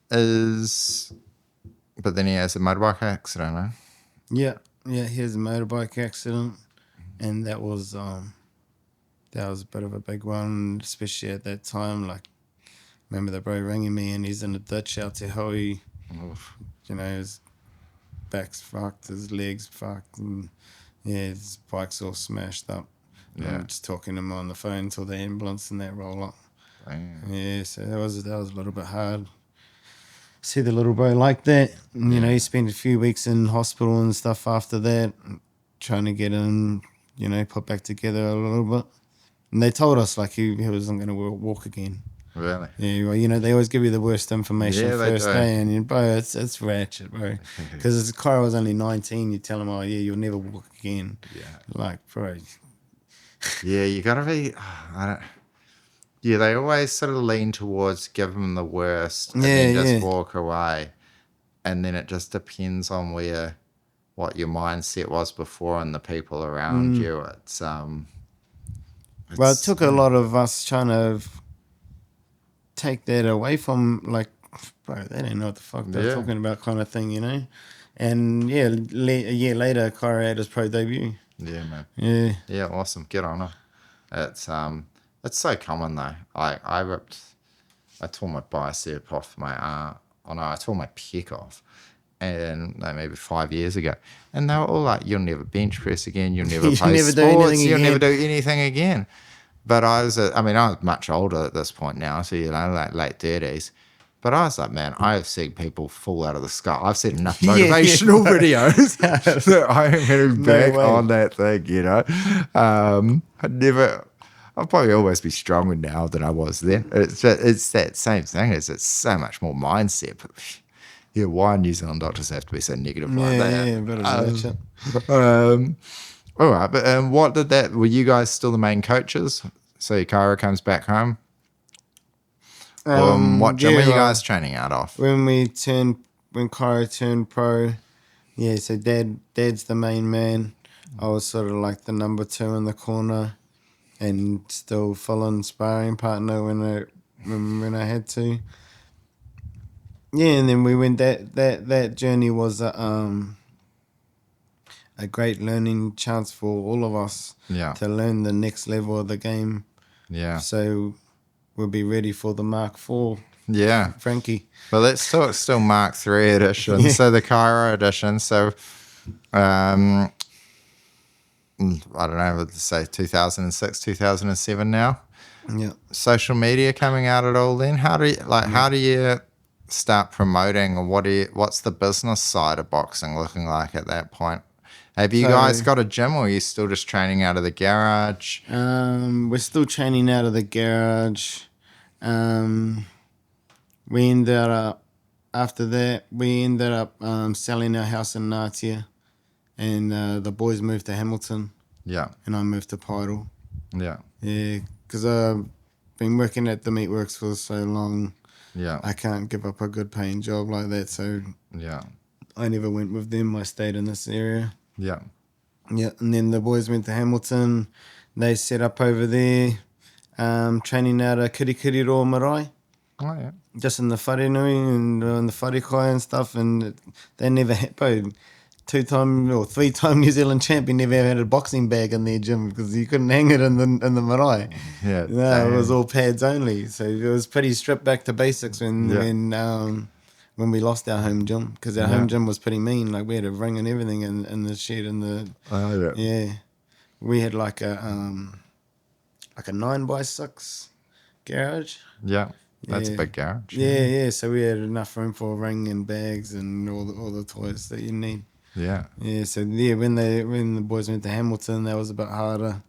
But then he has a motorbike accident, eh? Yeah. Yeah, he has a motorbike accident. And that was a bit of a big one, especially at that time. Like, remember the bro ringing me, and he's in a ditch out to Hoey. His back's fucked, his legs fucked, and his bike's all smashed up. Yeah. I'm just talking to him on the phone till the ambulance and that roll up. Damn. Yeah, so that was a little bit hard. See the little bro like that. And, you know, he spent a few weeks in hospital and stuff after that, trying to get him, you know, put back together a little bit. And they told us like he wasn't going to walk again. Really? Yeah, well, you know, they always give you the worst information Yeah, they first do. day, and bro, it's ratchet, bro. Because Kyra was only 19, you tell him, oh yeah, you'll never walk again. Yeah. Like, bro. Yeah, you gotta be. I don't. Yeah, they always sort of lean towards give them the worst and then just walk away, and then it just depends on what your mindset was before and the people around you. Well, it took a lot of us trying to take that away from, like, bro, they didn't know what the fuck they're talking about, kind of thing, you know. And yeah, a year later, Kyra had his pro debut. Yeah, man. Yeah. Yeah, awesome. Get on her. It's so common though. I tore my bicep off my I tore my pec off, and maybe 5 years ago, and they were all like, "You'll never bench press again. You'll never play never do sports. anything You'll never again." do anything again." But I was much older at this point now, so you know, like late 30s. But I was like, man, I've seen people fall out of the sky. I've seen enough motivational videos that I am heading back on that thing, you know. I'll probably always be stronger now than I was then. It's that same thing. It's so much more mindset. But yeah, why New Zealand doctors have to be so negative like that? Yeah, better that shit. All right, but were you guys still the main coaches? So Kyra comes back home. What gym are you guys training out of? When Kyra turned pro, yeah, so Dad's the main man. I was sort of like the number 2 in the corner, and still full-on sparring partner when I had to. Yeah, and then we went. That journey was a great learning chance for all of us. Yeah. To learn the next level of the game. Yeah. So we'll be ready for the Mark IV. Yeah. Frankie. Well, let's talk still Mark III edition. Yeah. So the Kyra edition. So, I don't know, let's say 2006, 2007 now. Yeah. Social media coming out at all then? How do you start promoting, or what's the business side of boxing looking like at that point? Have you guys got a gym, or are you still just training out of the garage? We're still training out of the garage. We ended up selling our house in Ngatea, and the boys moved to Hamilton. Yeah. And I moved to Pidal. Yeah. Yeah, because I've been working at the meatworks for so long. Yeah. I can't give up a good paying job like that, so yeah, I never went with them. I stayed in this area. Yeah. Yeah, and then the boys went to Hamilton. They set up over there, training out of Kirikiriro Marae. Oh, yeah. Just in the wharenui and in the wharekai and stuff, and they never had, 2-time or 3-time New Zealand champion never had a boxing bag in their gym because you couldn't hang it in the marae. Yeah, no, it was all pads only. So it was pretty stripped back to basics when we lost our home gym, because our home gym was pretty mean. Like we had a ring and everything in the shed and we had like a 9x6 garage. Yeah. That's a big garage. Yeah. So we had enough room for a ring and bags and all the toys that you need. Yeah. Yeah. So when the boys went to Hamilton, that was a bit harder.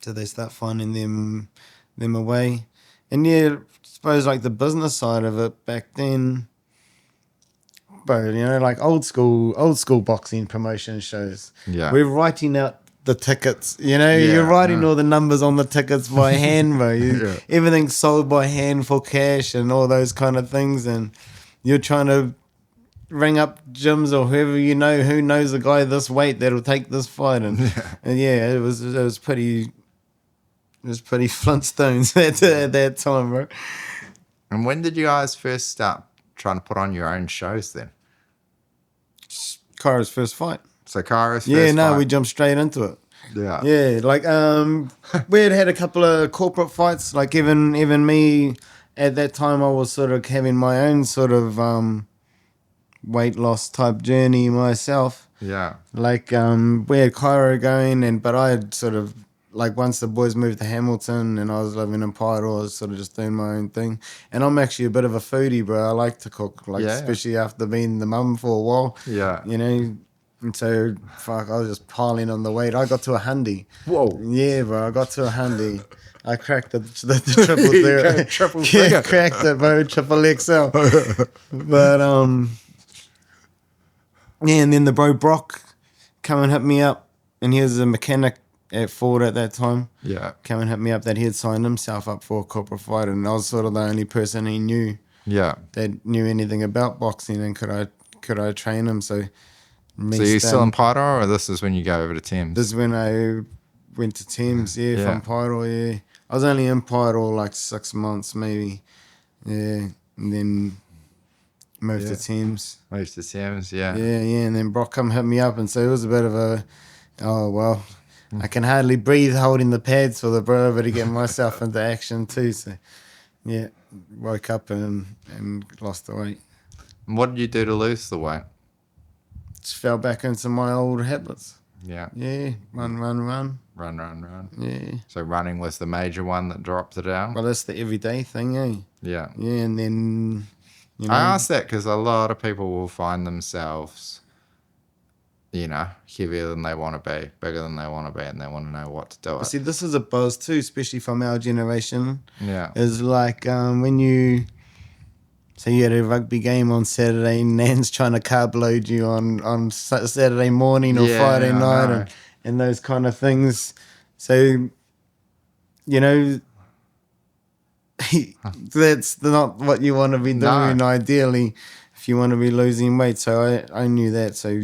So they start finding them away, and I suppose like the business side of it back then. But like old school boxing promotion shows. Yeah. We're writing out the tickets, you're writing all the numbers on the tickets by hand, bro. Everything's sold by hand for cash and all those kind of things, and you're trying to ring up gyms or whoever who knows a guy this weight that'll take this fight, and it was pretty Flintstones at that time, bro. And when did you guys first start trying to put on your own shows then? Kyra's first fight. So Kyra's first fight. We jumped straight into it. Yeah. Yeah, like we had a couple of corporate fights. Like even me at that time, I was sort of having my own sort of weight loss type journey myself. Yeah. Like we had Kyra going, but I had sort of like once the boys moved to Hamilton and I was living in Pairo, I was sort of just doing my own thing. And I'm actually a bit of a foodie, bro. I like to cook, like especially after being the mum for a while. Yeah. You know, and so fuck, I was just piling on the weight. I got to a hundy. Whoa. Yeah, bro. I got to a hundy. I cracked the triple there. Triple yeah, cracked it, bro. Triple XL. But yeah, and then the bro Brock come and hit me up, and he was a mechanic at Ford at that time. Yeah. Come and hit me up that he had signed himself up for a corporate fight, and I was sort of the only person he knew. Yeah. That knew anything about boxing, and could I train him? So you're still in Pairo, or this is when you go over to Thames? This is when I went to Thames, from Pairo, yeah. I was only in Pairo like 6 months, maybe. Yeah, and then moved to Thames. Moved to Thames, yeah. Yeah, and then Brock come hit me up, and so it was a bit of a, oh, well, I can hardly breathe holding the pads for the bro, but to get myself into action too. So, yeah, woke up and lost the weight. And what did you do to lose the weight? Just fell back into my old habits. Yeah. Yeah, run. Run. Yeah. So running was the major one that dropped it down? Well, that's the everyday thing, eh? Yeah. Yeah, and then, you know. I ask that because a lot of people will find themselves, you know, heavier than they want to be, bigger than they want to be, and they want to know what to do. See, this is a buzz too, especially from our generation. Yeah. Is like when you... So you had a rugby game on Saturday, and Nan's trying to carb load you on Saturday morning or Friday night and those kind of things. So, you know, that's not what you want to be doing ideally if you want to be losing weight. So I knew that. So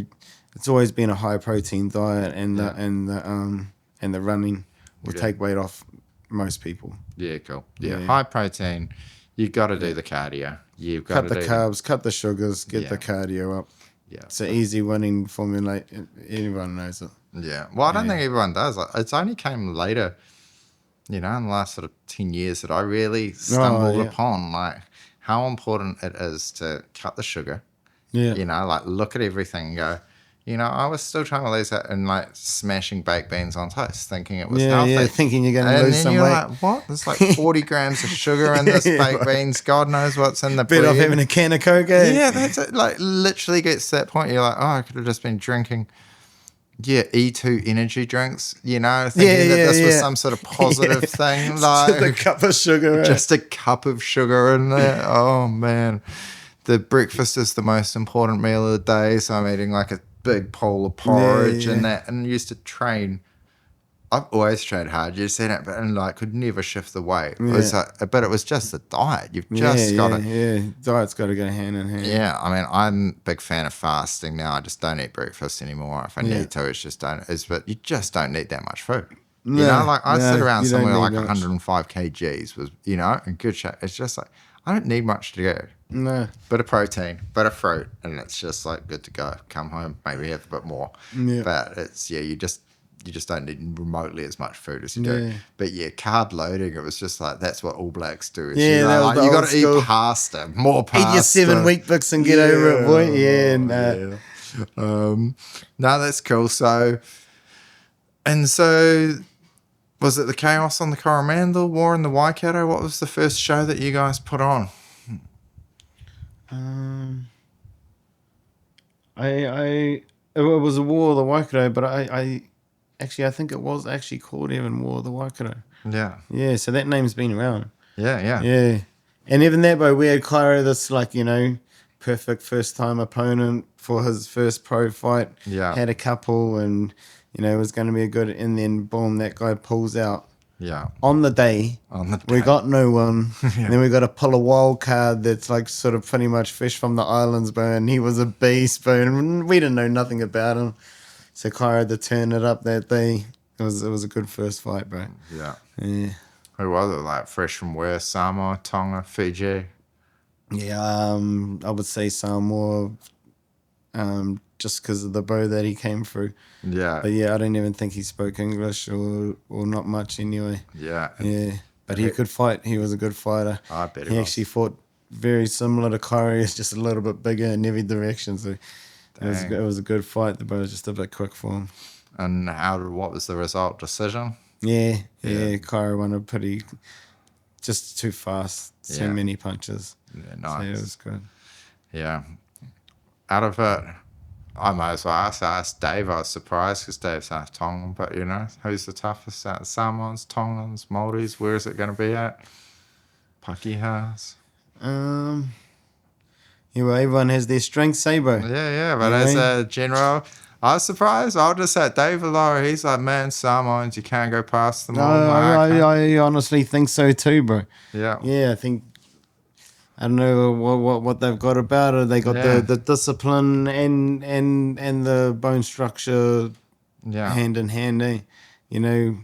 it's always been a high protein diet, and the running will take weight off most people. Yeah, cool. Yeah, high protein. You've got to do the cardio. You've got cut the carbs, cut the sugars, get the cardio up. Yeah, it's an easy winning formula. Everyone knows it. Yeah. Well, I don't think everyone does. It's only came later, you know, in the last sort of 10 years that I really stumbled upon like how important it is to cut the sugar. Yeah. You know, like look at everything and go, you know, I was still trying to lose that and like smashing baked beans on toast, thinking it was healthy. Yeah, thinking you're going to lose some weight. And then you're like, what? There's like 40 grams of sugar in this baked beans. God knows what's in the bread. Better off having a can of Coke, eh? Yeah, that's it. Like literally gets to that point. You're like, oh, I could have just been drinking, E2 energy drinks, you know, thinking that this was some sort of positive thing. Like just a cup of sugar. Just a cup of sugar in there. Oh, man. The breakfast is the most important meal of the day, so I'm eating like a big bowl of porridge and that, and used to train. I've always trained hard, you seen it, but and like could never shift the weight. It was like, but it was just the diet. You've just got to. Diet's got to go hand in hand. Yeah, I mean, I'm a big fan of fasting now. I just don't eat breakfast anymore. If I need to, it's just don't. But you just don't need that much food. You know, like I sit around somewhere like 105 kgs was, you know, in good shape. It's just like I don't need much to go. No. Bit of protein, bit of fruit, and it's just like good to go. Come home, maybe have a bit more. Yeah. But it's you just don't need remotely as much food as you do. But carb loading, it was just like that's what All Blacks do. Yeah, you know, like, you got to eat pasta, more pasta. Eat your 7 wheat bix and get over it, boy. Yeah, no, that's cool. So was it the Chaos on the Coromandel, War in the Waikato? What was the first show that you guys put on? It was a War of the Waikato, but I think it was actually called even War of the Waikato. Yeah. Yeah, so that name's been around. Yeah. Yeah. And even that, bro, we had Claro, this like, you know, perfect first time opponent for his first pro fight. Yeah. Had a couple and, you know, it was going to be a good, and then boom, that guy pulls out. Yeah. On the day, we got no one. And then we got to pull a wild card that's like sort of pretty much fresh from the islands, bro. And he was a beast, bro. And we didn't know nothing about him. So Claro had to turn it up that day. It was a good first fight, bro. Yeah. Yeah. Who was it? Like fresh from where? Samoa, Tonga, Fiji? Yeah, I would say Samoa, just because of the bow that he came through. Yeah. But I don't even think he spoke English or not much anyway. Yeah. Yeah. But he could fight. He was a good fighter. I bet he actually fought very similar to Kyrie. It's just a little bit bigger in every direction. So it was a good fight. The bow was just a bit quick for him. And what was the result? Decision? Yeah, Yeah. Kyra won a pretty, just too fast, too Yeah. many punches. Yeah, So nice. it was good. Yeah. Out of it, I might as well ask Dave. I was surprised because Dave's half Tongan, but who's the toughest? Samoans, Tongans, Māoris? Where is it going to be at? Pakihas? Yeah, well, everyone has their strengths, eh, bro? Yeah, but as a general, I was surprised. I'll just say Dave Laura, he's like, man, Samoans, you can't go past them all. I honestly think so too, bro. Yeah. Yeah, I think, I don't know what they've got about it. They got Yeah. the discipline and the bone structure Yeah. hand in hand, eh? You know,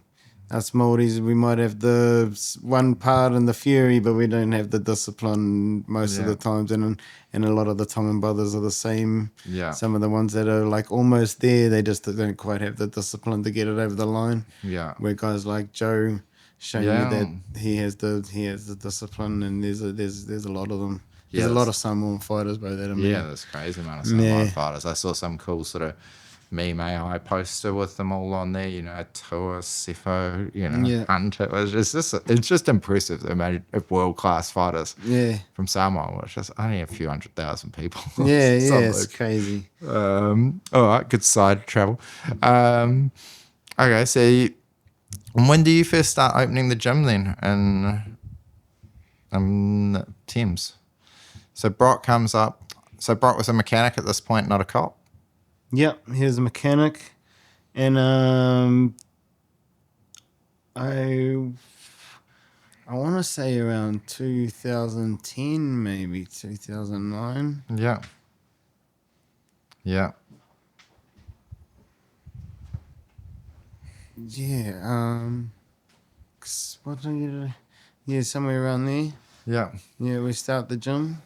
us Māoris, we might have the one part and the fury, but we don't have the discipline most of Yeah. the times. And a lot of the Tongan brothers are the same. Yeah. Some of the ones that are like almost there, they just don't quite have the discipline to get it over the line. Yeah. Where guys like Joe show you that he has the discipline, and there's a lot of them. Yeah, There's a lot of Samoan fighters, bro. That Yeah, there's crazy amount of Samoan fighters. I saw some cool sort of meme AI poster with them all on there. Tua, Sifo, Hunt. It's just impressive. The amount of world class fighters. Yeah. From Samoa, which is only a few 100,000 people. Yeah, it's crazy. All right, good side travel. Okay, so when do you first start opening the gym then? And Thames. So Brock comes up. So Brock was a mechanic at this point, not a cop. Yep, he was a mechanic, and I want to say around 2010, maybe 2009. Yeah. Yeah, what do you do? Yeah, somewhere around there. Yeah. Yeah, we start the gym.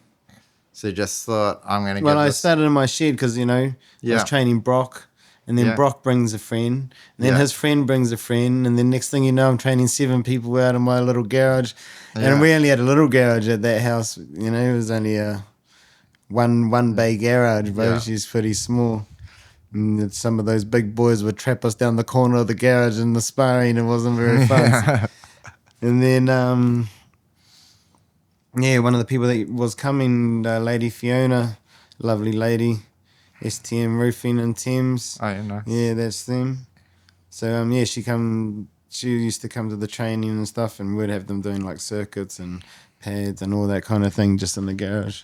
So you just thought, I'm going to Well, I started in my shed because, I was training Brock. And then Brock brings a friend. And then his friend brings a friend. And then next thing you know, I'm training 7 people out of my little garage. And we only had a little garage at that house. It was only a one bay garage, bro. Yeah. She's pretty small. And some of those big boys would trap us down the corner of the garage in the sparring. It wasn't very fun. And then... one of the people that was coming, Lady Fiona, lovely lady, STM Roofing and Thames. Oh, yeah, nice. Yeah, that's them. So, she used to come to the training and stuff, and we'd have them doing like circuits and pads and all that kind of thing just in the garage.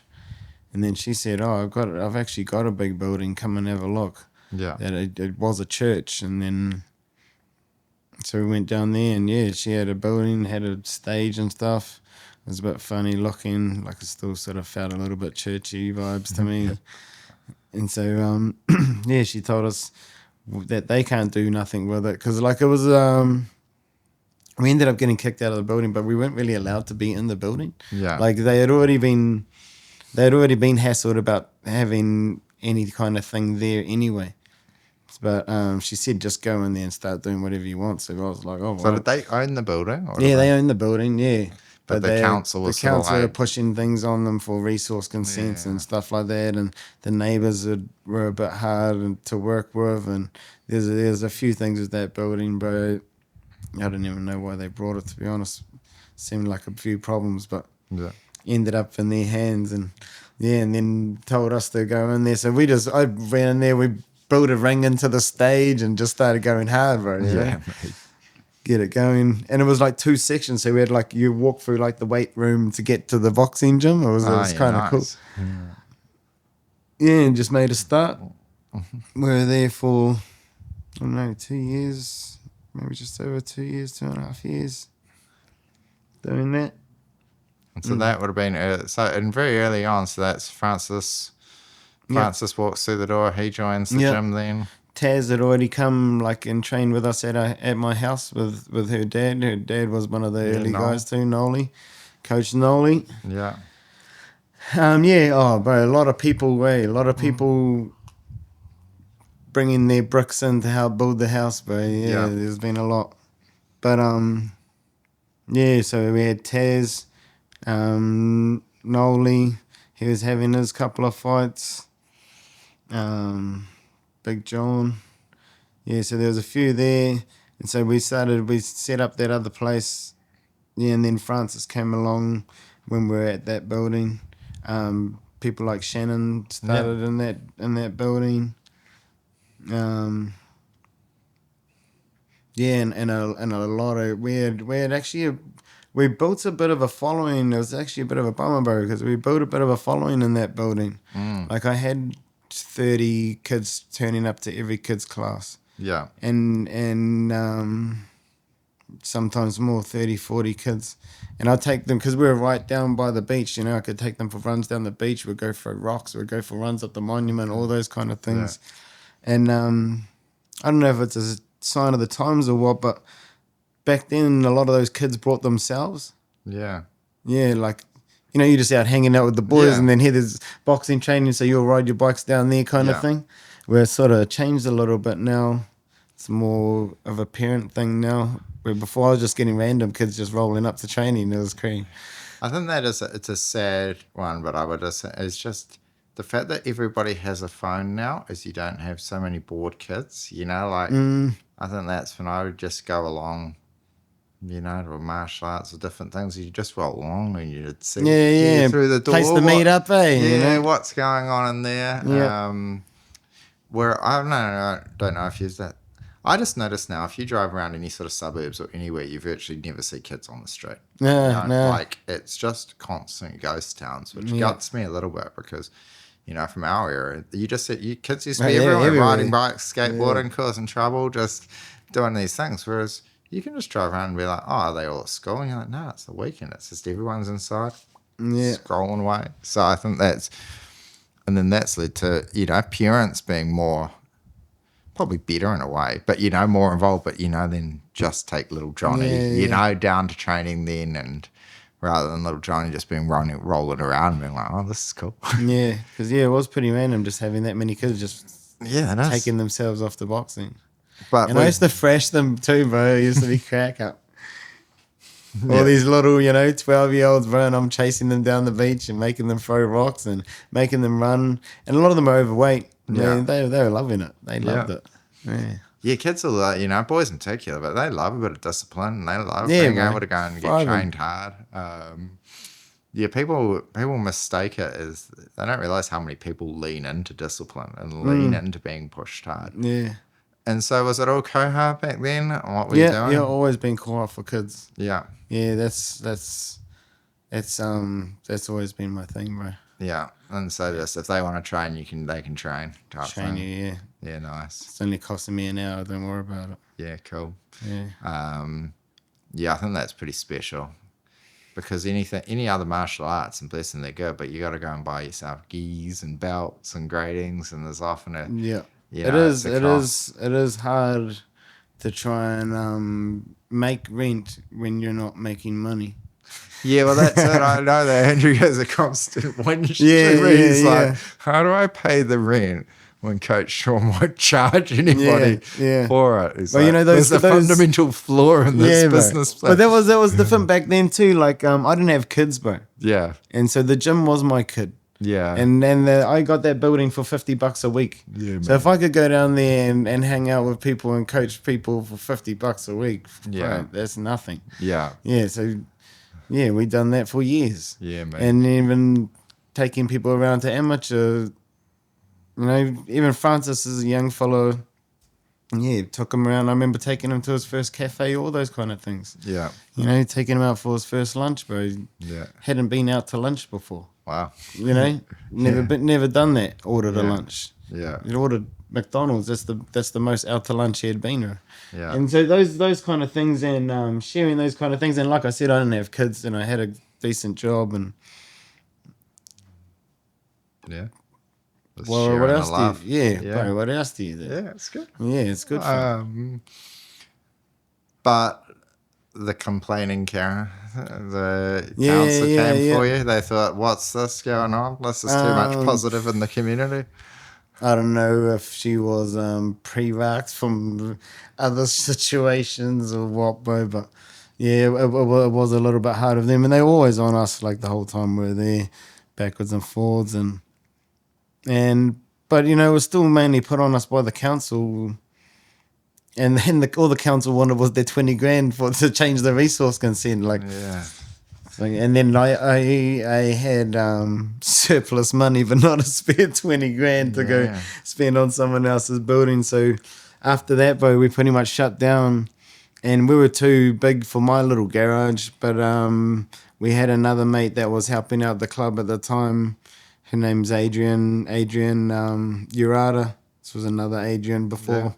And then she said, I've actually got a big building, come and have a look. Yeah. That it was a church. And then, so we went down there, and she had a building, had a stage and stuff. It was a bit funny looking, like it still sort of felt a little bit churchy vibes to me. And so, she told us that they can't do nothing with it. Because like it was, we ended up getting kicked out of the building, but we weren't really allowed to be in the building. Yeah. Like they had already been hassled about having any kind of thing there anyway. But she said, just go in there and start doing whatever you want. So I was like, oh, well. So did they own the building? They own the building, yeah. But the council was the council are pushing things on them for resource consents and stuff like that, and the neighbours were a bit hard to work with, and there's a few things with that building, but I don't even know why they brought it. To be honest, seemed like a few problems, but ended up in their hands, and then told us to go in there. So I ran in there, we built a ring into the stage, and just started going hard, bro. You know? Get it going, and it was like 2 sections, so we had like you walk through like the weight room to get to the boxing gym. It was kind of cool. And just made a start. We were there for 2 years, maybe just over 2 years, 2.5 years doing that. And so that would have been and very early on. So that's Francis walks through the door, he joins the gym then. Taz had already come and trained with us at my house with her dad. Her dad was one of the early guys too, Nolly, Coach Nolly. Yeah. Bro, a lot of people bringing their bricks in to help build the house, bro. There's been a lot. But so we had Taz, Nolly. He was having his couple of fights. Big John. So there was a few there. And so we set up that other place. Yeah, and then Francis came along when we were at that building. People like Shannon started in that building. And a lot of we built a bit of a following. It was actually a bit of a bummer, bro, because we built a bit of a following in that building. Like I had 30 kids turning up to every kid's class. Yeah. And sometimes more, 30, 40 kids. And I'd take them, because we were right down by the beach, I could take them for runs down the beach. We'd go for rocks. We'd go for runs up the monument, all those kind of things. Yeah. And I don't know if it's a sign of the times or what, but back then a lot of those kids brought themselves. Yeah. Yeah, like, you're just out hanging out with the boys, and then here there's boxing training, so you'll ride your bikes down there kind of thing. Where it's sort of changed a little bit now. It's more of a parent thing now. Where before I was just getting random kids just rolling up to training. It was crazy. I think that it's a sad one, but I would just say it's just the fact that everybody has a phone now is you don't have so many bored kids, I think that's when I would just go along, to a martial arts or different things. You just roll along and you'd see through the door. Place the meet up, what's going on in there. Yeah. Where I don't know if you've that. I just noticed now, if you drive around any sort of suburbs or anywhere, you virtually never see kids on the street. No. Like, it's just constant ghost towns, which guts me a little bit because, from our area, you just see kids used to be everywhere, riding bikes, skateboarding, causing trouble, just doing these things. Whereas you can just drive around and be like, oh, are they all at school? And you're like, no, it's the weekend. It's just everyone's inside, scrolling away. So I think and then that's led to, parents being more, probably better in a way, but, more involved, but, then just take little Johnny, down to training then, and rather than little Johnny just being rolling around and being like, oh, this is cool. Yeah, because, it was pretty random just having that many kids just taking themselves off the boxing. And I used to thrash them too, bro. It used to be crack up. All these little, 12-year-olds, bro, and I'm chasing them down the beach and making them throw rocks and making them run. And a lot of them are overweight. Yeah. They were loving it. They loved it. Yeah, kids are, boys in particular, but they love a bit of discipline and they love being able to go and get trained hard. People mistake it as they don't realize how many people lean into discipline and lean into being pushed hard. Yeah. And so was it all cohort back then? What were you doing? Yeah, always been cohort for kids. Yeah. Yeah, that's always been my thing, bro. Yeah, and so just if they want to train, they can train. Train you, yeah. Yeah, nice. It's only costing me an hour. Don't worry about it. Yeah, cool. Yeah. I think that's pretty special because any other martial arts, and blessing they're good, but you got to go and buy yourself gis and belts and gradings, and there's often it is hard to try and make rent when you're not making money. Yeah, well, that's it. I know that Andrew has a constant whinge. He's like, how do I pay the rent when Coach Shaun won't charge anybody for it? He's there's a fundamental flaw in this business place. But that was different back then too. Like, I didn't have kids, bro. Yeah. And so the gym was my kid. Yeah. And then I got that building for $50 a week. Yeah, so if I could go down there and hang out with people and coach people for $50 a week, bro, that's nothing. Yeah. Yeah, so... Yeah, we done that for years. Yeah, man. And even taking people around to amateur, even Francis is a young fellow. Yeah, took him around. I remember taking him to his first cafe, all those kind of things. Yeah. Taking him out for his first lunch, bro. Yeah. Hadn't been out to lunch before. Wow. Never done that. Ordered a lunch. Yeah. He ordered McDonald's. That's the most out to lunch he had been. Yeah. And so those kind of things and sharing those kind of things. And like I said, I didn't have kids and I had a decent job and well, what else do you? Bro, what else do you do? Yeah, it's good. Yeah, it's good fun. But the complaining Karen, the council came for you. They thought, what's this going on? This is too much positive in the community. I don't know if she was pre-vaxxed from other situations or what, bro, but yeah, it was a little bit hard of them. And they were always on us like the whole time we were there, backwards and forwards. But, it was still mainly put on us by the council. And then all the council wanted was their 20 grand to change the resource consent. And then I had surplus money, but not a spare 20 grand to go spend on someone else's building. So after that, bro, we pretty much shut down. And we were too big for my little garage. But we had another mate that was helping out the club at the time. Her name's Adrian Urata. This was another Adrian before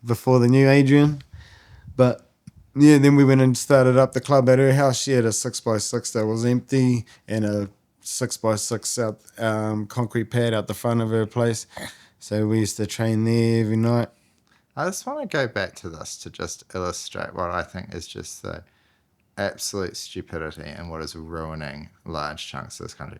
the new Adrian. But yeah, then we went and started up the club at her house. She had a 6x6 that was empty and a 6x6 out, concrete pad out the front of her place. So we used to train there every night. I just want to go back to this to just illustrate what I think is just the absolute stupidity and what is ruining large chunks of this country.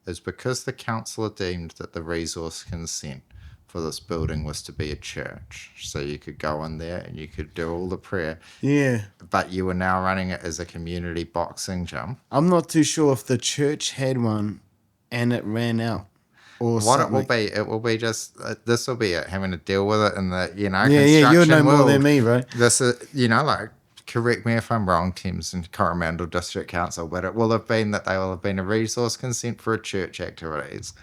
Is because the council deemed that the resource consent for this building was to be a church. So you could go in there and you could do all the prayer. Yeah. But you were now running it as a community boxing gym. I'm not too sure if the church had one and it ran out. Or what something. It will be just, this will be it, having to deal with it in the, construction you'll know more world. than me, bro. This is, correct me if I'm wrong, Thames and Coromandel District Council, but it will have been that they will have been a resource consent for a church activities.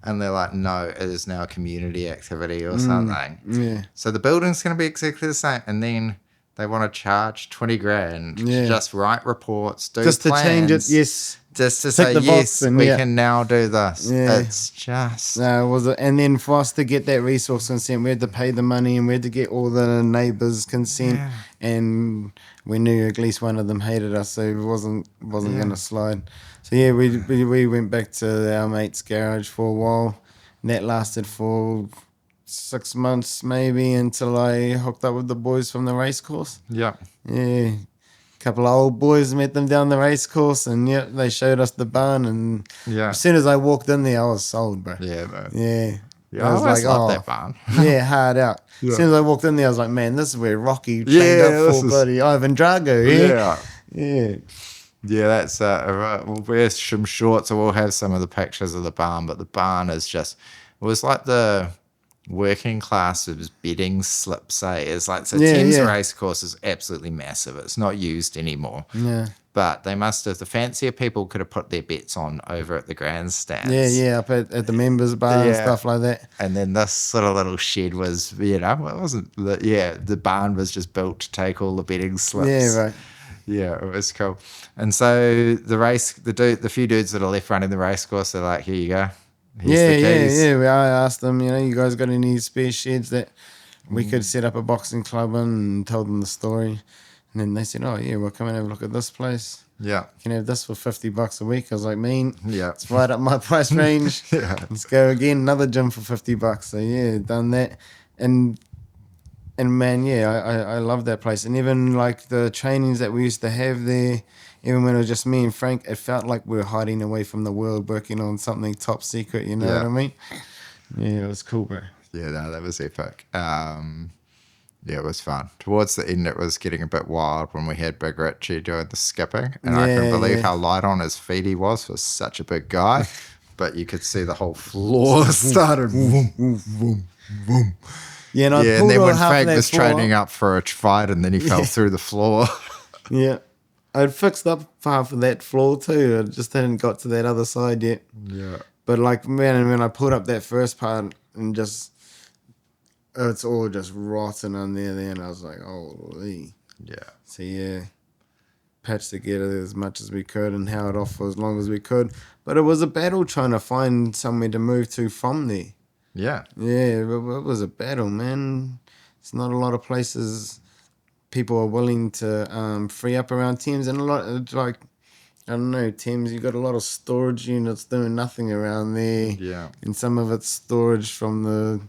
And they're like, no, it is now a community activity or something. Yeah. So the building's going to be exactly the same. And then they want to charge 20 grand to just write reports, do just plans. To change it, yes. Just to say, yes, we can now do this. Yeah. It's just... And then for us to get that resource consent, we had to pay the money and we had to get all the neighbours' consent. Yeah. And we knew at least one of them hated us, so it wasn't going to slide. So yeah, we went back to our mate's garage for a while. And that lasted for 6 months maybe until I hooked up with the boys from the race course. Yeah. Yeah. Couple of old boys, met them down the race course, and they showed us the barn, and as soon as I walked in there, I was sold, bro. Yeah, bro. Yeah. I was like, that barn. Yeah, hard out. Yeah. As soon as I walked in there, I was like, man, this is where Rocky trained up for bloody Ivan Drago. Yeah. Yeah. Yeah, that's we'll wear some shorts, or we'll have some of the pictures of the barn, but the barn is just, it was like the working class was bedding slips, It's like, so Thames race course is absolutely massive. It's not used anymore. Yeah. But they must have, the fancier people could have put their bets on over at the grandstands. Yeah, up at the members' bar and stuff like that. And then this sort of little shed was, it wasn't, the barn was just built to take all the betting slips. Yeah, right. Yeah, it was cool. And so the few dudes that are left running the race course, they're like, here you go. Here's the keys. I asked them, you guys got any spare sheds that we could set up a boxing club in, and told them the story. And then they said, oh, yeah, we'll come and have a look at this place. Yeah. You can have this for $50 a week. I was like, mean, yeah, it's right up my price range. Yeah. Let's go again, another gym for $50. So, yeah, done that. And man, I love that place. And even like the trainings that we used to have there, even when it was just me and Frank, it felt like we were hiding away from the world, working on something top secret, you know what I mean? Yeah, it was cool, bro. Yeah, no, that was epic. Yeah, it was fun. Towards the end, it was getting a bit wild when we had Big Richie doing the skipping. And I can believe how light on his feet he was for such a big guy. But you could see the whole floor started boom, boom, boom, boom. Yeah, and and then when Frank was training up for a fight and then he fell through the floor. Yeah. I'd fixed up half of that floor too. I just hadn't got to that other side yet. Yeah. But like, man, when I pulled up that first part and it's all just rotten on there then, I was like, holy. Yeah. So yeah, patched together as much as we could and held off for as long as we could. But it was a battle trying to find somewhere to move to from there. Yeah. Yeah, it was a battle, man. It's not a lot of places people are willing to free up around Thames, and a lot, like, I don't know, Thames, you got a lot of storage units doing nothing around there. Yeah. And some of it's storage from the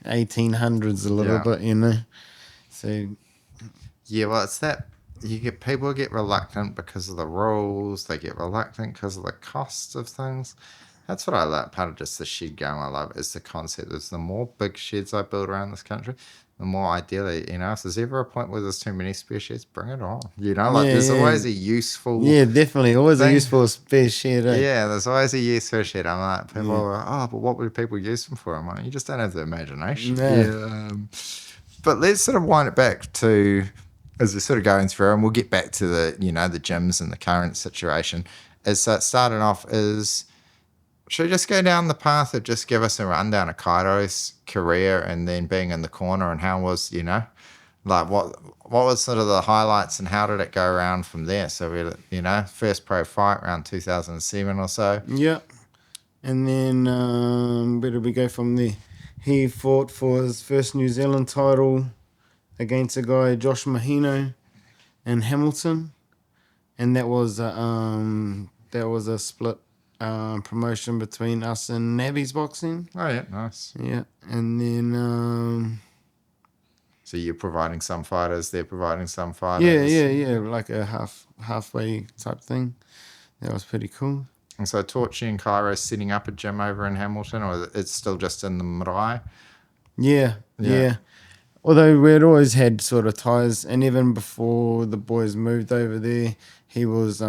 1800s a little bit, So. Yeah, well, it's that people get reluctant because of the rules. They get reluctant because of the costs of things. That's what I like. Part of just the shed game I love is the concept. Is the more big sheds I build around this country, the more ideally, if there's ever a point where there's too many spare sheds, bring it on. There's always a useful... Yeah, definitely. Always a useful spare shed. Yeah, there's always a useful shed. I'm like, people are like, but what would people use them for? I'm like, you just don't have the imagination. Yeah. But let's sort of wind it back to, as we're sort of going through, and we'll get back to the, the gyms and the current situation. Is that starting off is, should we just go down the path of just give us a rundown of Kairo's career and then being in the corner and how was, like what was sort of the highlights and how did it go around from there? So we, first pro fight around 2007 or so. Yeah. And then where did we go from there? He fought for his first New Zealand title against a guy, Josh Mahino, in Hamilton. And that was a split promotion between us and Nabby's Boxing. Oh, yeah, nice. Yeah. And then... so you're providing some fighters, they're providing some fighters. Yeah, like a halfway type thing. That was pretty cool. And so Torchy and Cairo setting up a gym over in Hamilton, or it's still just in the marae? Yeah. Although we'd always had sort of ties, and even before the boys moved over there, he was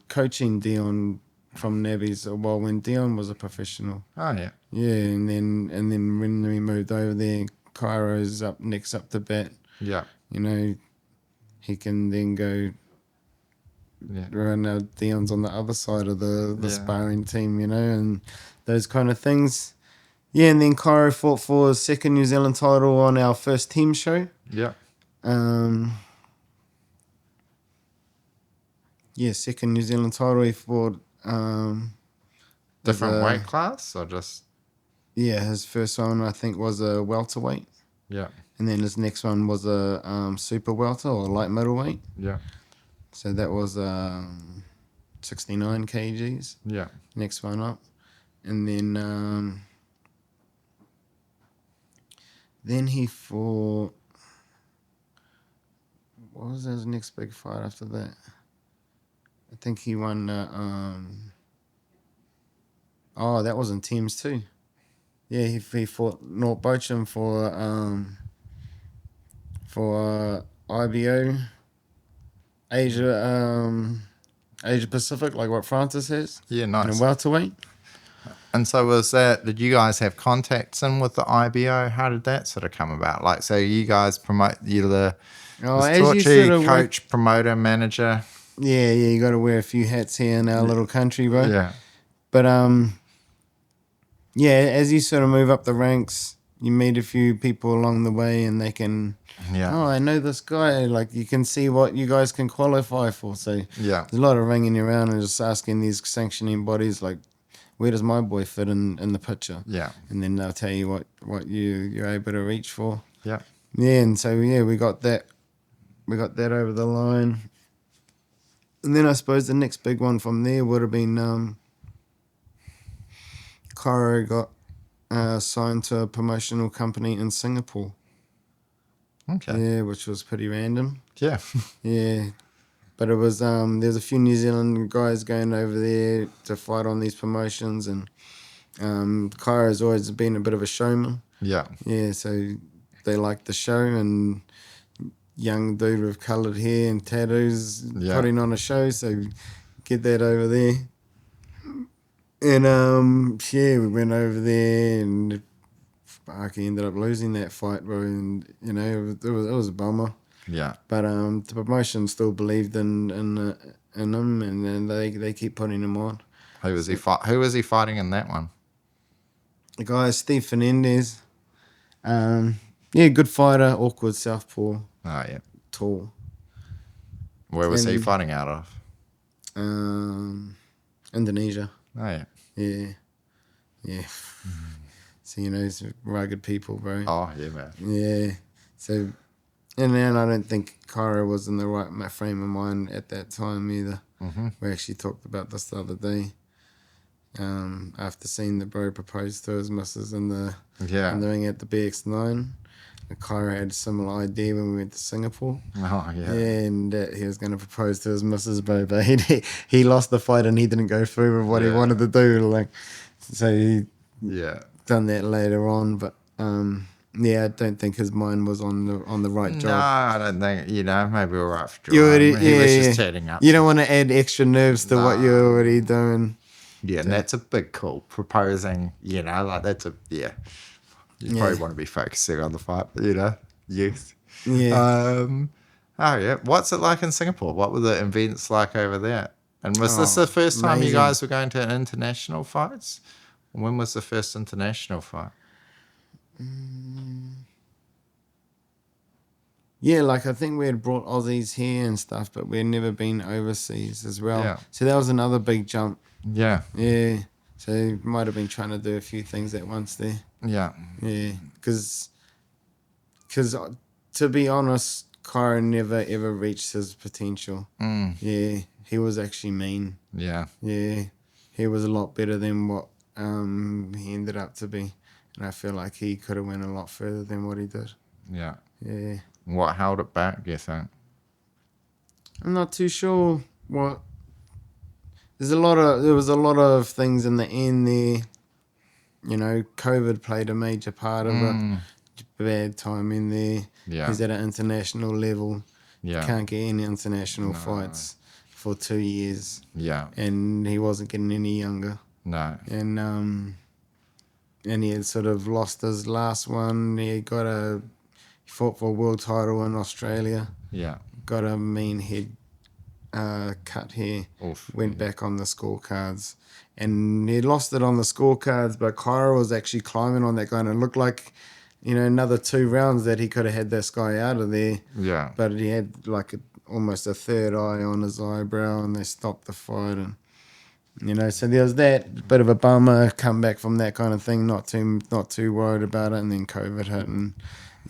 coaching Dion from Nabby's. Well, when Dion was a professional. Oh yeah. Yeah, and then when we moved over there, Cairo's next up to bat. Yeah. He can then go. Yeah. Right now, Dion's on the other side of the sparring team, and those kind of things. Yeah, and then Cairo fought for his second New Zealand title on our first team show. Yeah. Second New Zealand title. He fought. Different weight class or just? Yeah, his first one I think was a welterweight. Yeah. And then his next one was a super welter or light middleweight. Yeah. So that was 69 kgs. Yeah. Next one up. And then he fought... What was his next big fight after that? I think he won... that was in teams too. Yeah, he fought Nort Bochum for IBO... Asia Pacific, like what Francis has. Yeah, nice. And welterweight. And so did you guys have contacts in with the IBO? How did that sort of come about? Like, so you guys you're the Torchy, coach, promoter, manager. Yeah, you got to wear a few hats here in our little country, bro. Yeah. But, as you sort of move up the ranks, you meet a few people along the way and they can... Yeah. Oh, I know this guy. Like, you can see what you guys can qualify for. So yeah, there's a lot of ringing around and just asking these sanctioning bodies, like, where does my boy fit in the picture? Yeah. And then they'll tell you what you're able to reach for. Yeah. Yeah, and so, we got that. We got that over the line. And then I suppose the next big one from there would have been Cairo got signed to a promotional company in Singapore. Okay. Yeah, which was pretty random. Yeah. Yeah. But it was there's a few New Zealand guys going over there to fight on these promotions, and Cairo's always been a bit of a showman. Yeah. Yeah, so they liked the show, and young dude with coloured hair and tattoos putting on a show, so get that over there. And we went over there and Sparky ended up losing that fight, bro, and it was a bummer. Yeah. But the promotion still believed in him, and then they keep putting him on. Who was he fighting in that one? The guy Steve Fernandez. Good fighter, awkward southpaw. Oh yeah. Tall. Where was he fighting out of? Indonesia. Oh yeah. Yeah. Yeah. So it's rugged people, bro. Oh yeah, man. Yeah. So, and then I don't think Cairo was in the right frame of mind at that time either. Mm-hmm. We actually talked about this the other day. After seeing the bro propose to his missus in the ring at the BX9, Cairo had a similar idea when we went to Singapore. Oh yeah. And he was going to propose to his missus, bro, but he lost the fight and he didn't go through with what he wanted to do. Like, so he done that later on, but I don't think his mind was on the right job. No, I don't think. Maybe we're right for Jordan. He was just turning up. You don't want to add extra nerves to what you're already doing. Yeah, and that's a big call. Proposing, like that's you probably want to be focusing on the fight, youth. Yeah. Oh yeah. What's it like in Singapore? What were the events like over there? And was this the Oh, first time you amazing. guys were going to international fights? When was the first international fight? Yeah, like I think we had brought Aussies here and stuff, but we'd never been overseas as well. Yeah. So that was another big jump. Yeah. Yeah. So might have been trying to do a few things at once there. Yeah. Yeah. Because to be honest, Kyra never ever reached his potential. Yeah. He was actually mean. Yeah. Yeah. He was a lot better than what he ended up to be. And I feel like he could have went a lot further than what he did. Yeah. Yeah. What held it back, do you think? I'm not too sure what. There was a lot of things in the end there. You know, COVID played a major part of it. Bad time in there. Yeah. He's at an international level. Yeah. Can't get any international fights for 2 years. Yeah. And he wasn't getting any younger. No. And he had sort of lost his last one. He fought for a world title in Australia. Yeah. Got a mean head cut here. Oof. Went back on the scorecards. And he lost it on the scorecards, but Kyra was actually climbing on that guy, and it looked like, you know, another 2 rounds that he could have had this guy out of there. Yeah. But he had like almost a third eye on his eyebrow, and they stopped the fight. And, you know, so there was that bit of a bummer, come back from that kind of thing, not too worried about it. And then COVID hit, and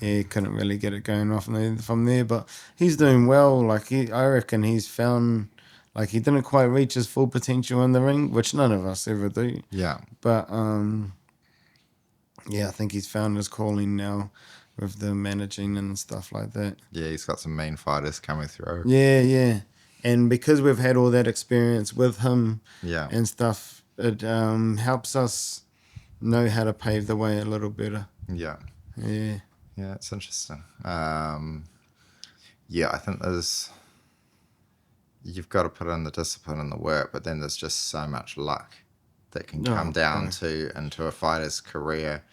yeah, he couldn't really get it going off from there. But he's doing well. Like I reckon he's found, like he didn't quite reach his full potential in the ring, which none of us ever do. Yeah. But yeah, I think he's found his calling now with the managing and stuff like that. Yeah, he's got some mean fighters coming through. Yeah. And because we've had all that experience with him and stuff, it helps us know how to pave the way a little better. Yeah. Yeah. Yeah, it's interesting. Yeah, I think you've got to put in the discipline and the work, but then there's just so much luck that can come down into a fighter's career,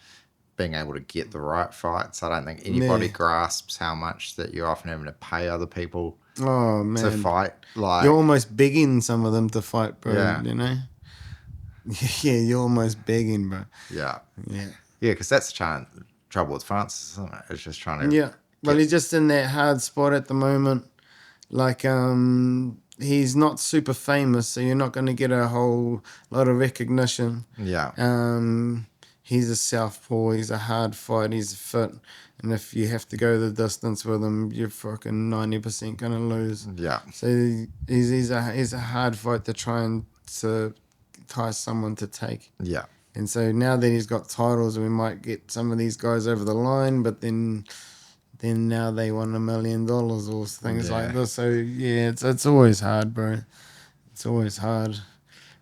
being able to get the right fights. I don't think anybody grasps how much that you're often having to pay other people to fight. Like, you're almost begging some of them to fight, bro. Yeah. You know? Yeah, you're almost begging, bro. Yeah. Yeah. Yeah, because that's the trouble with Francis, isn't it? It's just trying to... Yeah. Well, he's just in that hard spot at the moment. Like, he's not super famous, so you're not going to get a whole lot of recognition. Yeah. He's a southpaw. He's a hard fight. He's fit. And if you have to go the distance with him, you're fucking 90% going to lose. Yeah. So he's a hard fight to try and to entice someone to take. Yeah. And so now that he's got titles, we might get some of these guys over the line, but then now they want $1 million or things like this. So yeah, it's always hard, bro. It's always hard.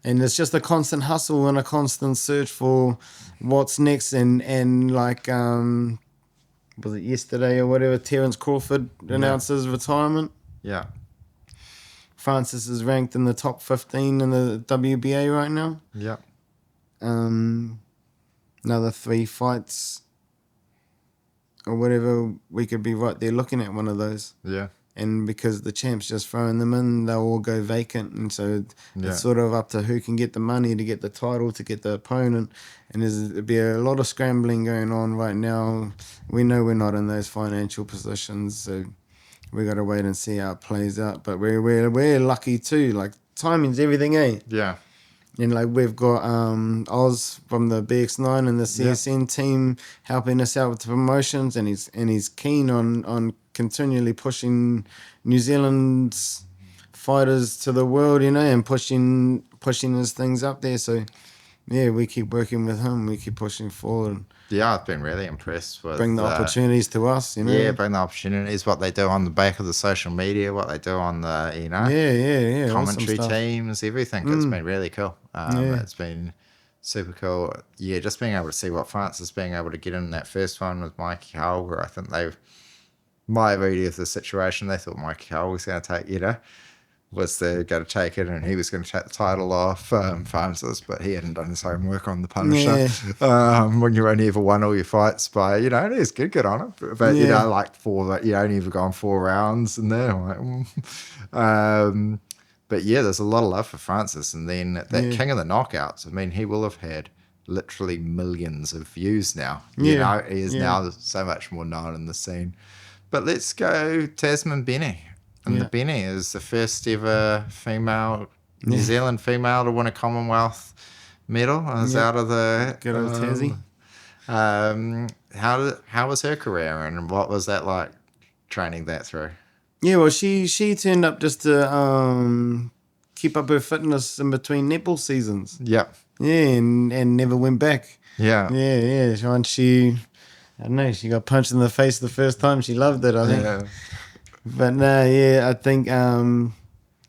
And it's just a constant hustle and a constant search for what's next. And like, was it yesterday or whatever, Terence Crawford announced his retirement. Yeah. Francis is ranked in the top 15 in the WBA right now. Yeah. Another 3 fights or whatever, we could be right there looking at one of those. Yeah. And because the champ's just throwing them in, they'll all go vacant. And so it's sort of up to who can get the money to get the title, to get the opponent. And there'll be a lot of scrambling going on right now. We know we're not in those financial positions, so we got to wait and see how it plays out. But we're lucky too. Like, timing's everything, eh? Yeah. And like, we've got Oz from the BX9 and the CSN team helping us out with the promotions, and he's keen on continually pushing New Zealand's fighters to the world, you know, and pushing his things up there. So yeah, we keep working with him, we keep pushing forward. Yeah, I've been really impressed with... Bring the opportunities to us, you know? Yeah, bring the opportunities, what they do on the back of the social media, what they do on the, you know... Yeah. commentary awesome teams, everything. It's been really cool. It's been super cool. Yeah, just being able to see what Francis being able to get in that first one with Mikey Hull, where I think my reading of the situation, they thought Mikey Hull was going to take, you know... was there going to take it, and he was going to take the title off Francis, but he hadn't done his homework on the Punisher. When you only ever won all your fights by, it is good on it. But like you only ever gone 4 rounds, and then I'm like, but yeah, there's a lot of love for Francis, and then that King of the Knockouts. I mean, he will have had literally millions of views now. He is now so much more known in the scene. But let's go Tasman Benny. And the Benny is the first ever female, New Zealand female to win a Commonwealth medal. I was out of the... Good old Tassie. How was her career, and what was that like, training that through? Yeah, well, she turned up just to keep up her fitness in between netball seasons. Yep. Yeah, and never went back. Yeah. Yeah. Once she got punched in the face the first time. She loved it, I think. Yeah. But no, I think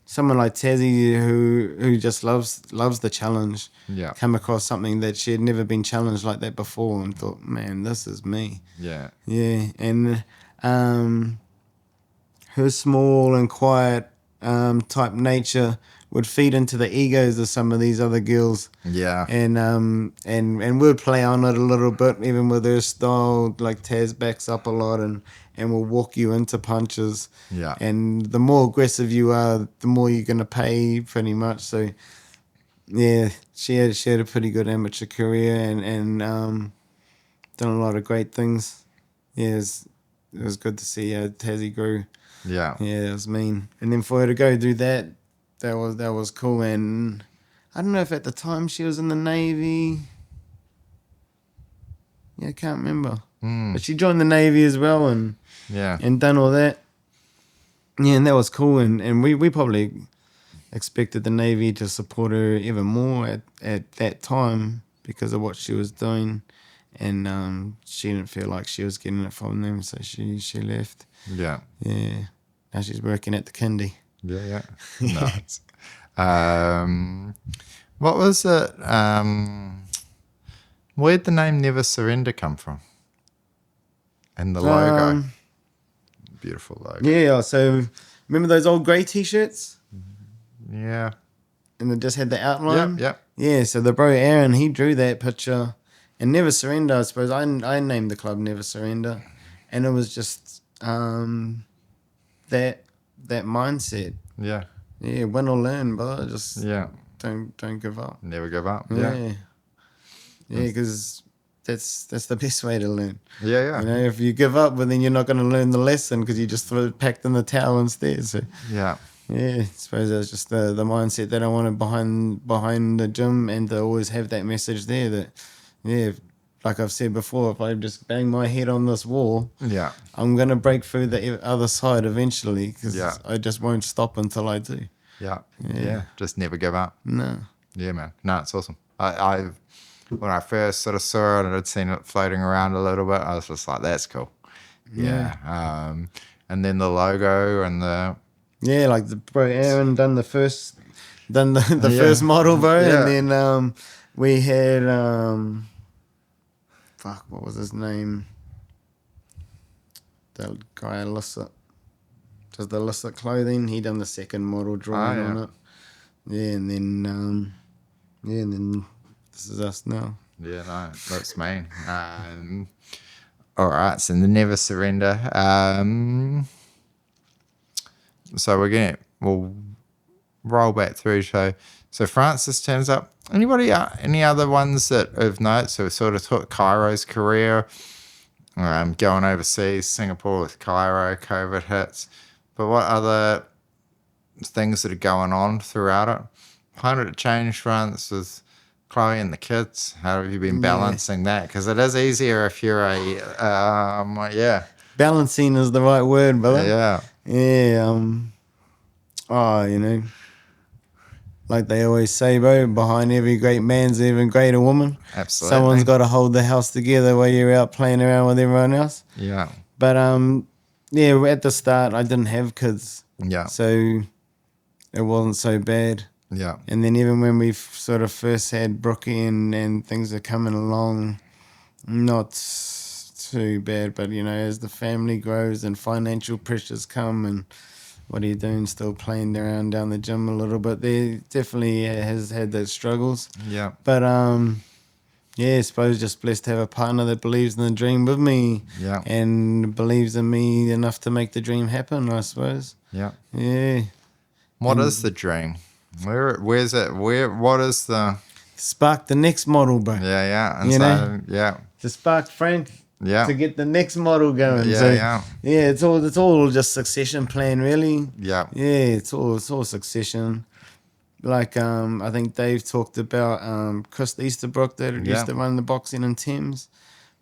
someone like Tassie who just loves the challenge. Yeah. Come across something that she had never been challenged like that before and thought, man, this is me. Yeah. Yeah, and her small and quiet type nature would feed into the egos of some of these other girls. Yeah. And we'd play on it a little bit, even with her style. Like Taz backs up a lot and will walk you into punches. Yeah. And the more aggressive you are, the more you're gonna pay, pretty much. So yeah, she had a pretty good amateur career and done a lot of great things. Yeah, it was good to see how Tassie grew. Yeah. Yeah, it was mean. And then for her to go do that was cool. And I don't know if at the time she was in the Navy. Yeah, I can't remember. But she joined the Navy as well and done all that. Yeah, and that was cool. And we probably expected the Navy to support her even more at that time because of what she was doing. And she didn't feel like she was getting it from them, so she left. Yeah. Yeah. Now she's working at the kindy. Yeah. Nice. What was it? Where'd the name Never Surrender come from? And the logo. Beautiful logo. Yeah, so remember those old grey T-shirts? Yeah. And it just had the outline? Yep. Yeah, so the bro Aaron, he drew that picture. And Never Surrender, I suppose, I named the club Never Surrender. And it was just that mindset. Yeah. Yeah, win or learn, but just don't give up. Never give up. Yeah, because that's the best way to learn. Yeah. You know, if you give up, well, then you're not going to learn the lesson because you just throw it packed in the towel instead. So Yeah. I suppose that's just the mindset that I wanted behind the gym, and to always have that message there that like I've said before, if I just bang my head on this wall, I'm going to break through the other side eventually because I just won't stop until I do. Yeah. Just never give up. No. Yeah, man. No, it's awesome. When I first sort of saw it and I'd seen it floating around a little bit, I was just like, that's cool. Yeah. And then the logo and the... Yeah, like the bro Aaron done the first first model, bro. Yeah. And then we had... what was his name? The guy Illicit. Does the Illicit clothing. He done the second model drawing on it. Yeah, and then this is us now. Yeah, no, that's me. All right, so the Never Surrender. So we'll roll back through. So Francis turns up. Any other ones that of note? So we sort of took Cairo's career, going overseas, Singapore with Cairo, COVID hits. But what other things that are going on throughout it? How did it change, France, with Chloe and the kids? How have you been balancing that? Because it is easier if you're Balancing is the right word, brother. Yeah. Yeah. Like they always say, bro, behind every great man's even greater woman. Absolutely. Someone's got to hold the house together while you're out playing around with everyone else. Yeah. But at the start I didn't have kids. Yeah. So it wasn't so bad. Yeah. And then even when we sort of first had Brookie and things are coming along, not too bad, but as the family grows and financial pressures come and what are you doing? Still playing around down the gym a little bit. There definitely has had those struggles. Yeah. But yeah, I suppose just blessed to have a partner that believes in the dream with me. Yeah. And believes in me enough to make the dream happen, I suppose. Yeah. Yeah. What is the dream? Where's it? What is the... Spark the next model, bro. Yeah. And You so, know? yeah. To spark Frank. Yeah. To get the next model going. Yeah, So, yeah. yeah, it's all just succession plan, really. Yeah. Yeah, it's all succession. Like I think Dave talked about Chris Easterbrook that used to run the boxing in Thames.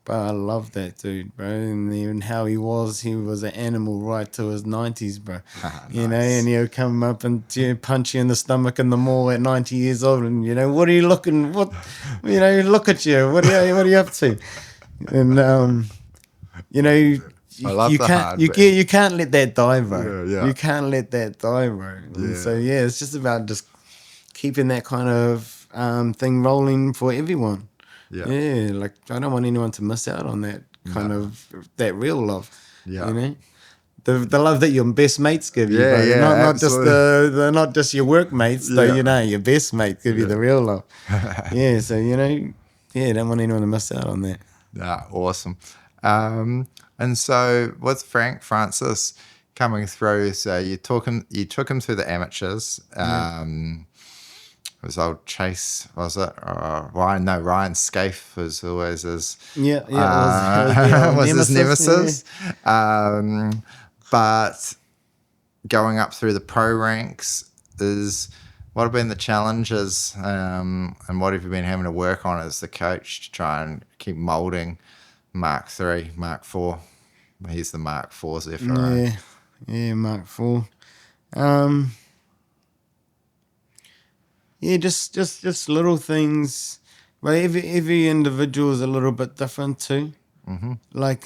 But I love that dude, bro. And even how he was an animal right to his 90s, bro. You know, and he'll come up and punch you in the stomach in the mall at 90 years old. And, you know, what are you looking, look at you. What are you up to? And, you know, you can't let that die, bro. Yeah. You can't let that die, bro. And so, yeah, it's just about just keeping that kind of thing rolling for everyone. Yeah, like I don't want anyone to miss out on that kind of that real love. Yeah. You know, the love that your best mates give you. Yeah, bro. yeah, Not just absolutely. not just your workmates. Though you know your best mate give you the real love. Yeah, so you know, don't want anyone to miss out on that. Yeah, awesome. And so with Francis coming through, so you took him through the amateurs. It was old Chase, was it? Ryan Scaife was always his... Yeah, it was, was his nemesis. Yeah. But going up through the pro ranks what have been the challenges and what have you been having to work on as the coach to try and keep moulding Mark 3, Mark 4? He's the Mark 4s there for Yeah, Mark 4. Yeah, just little things. But every individual is a little bit different too. Mm-hmm. Like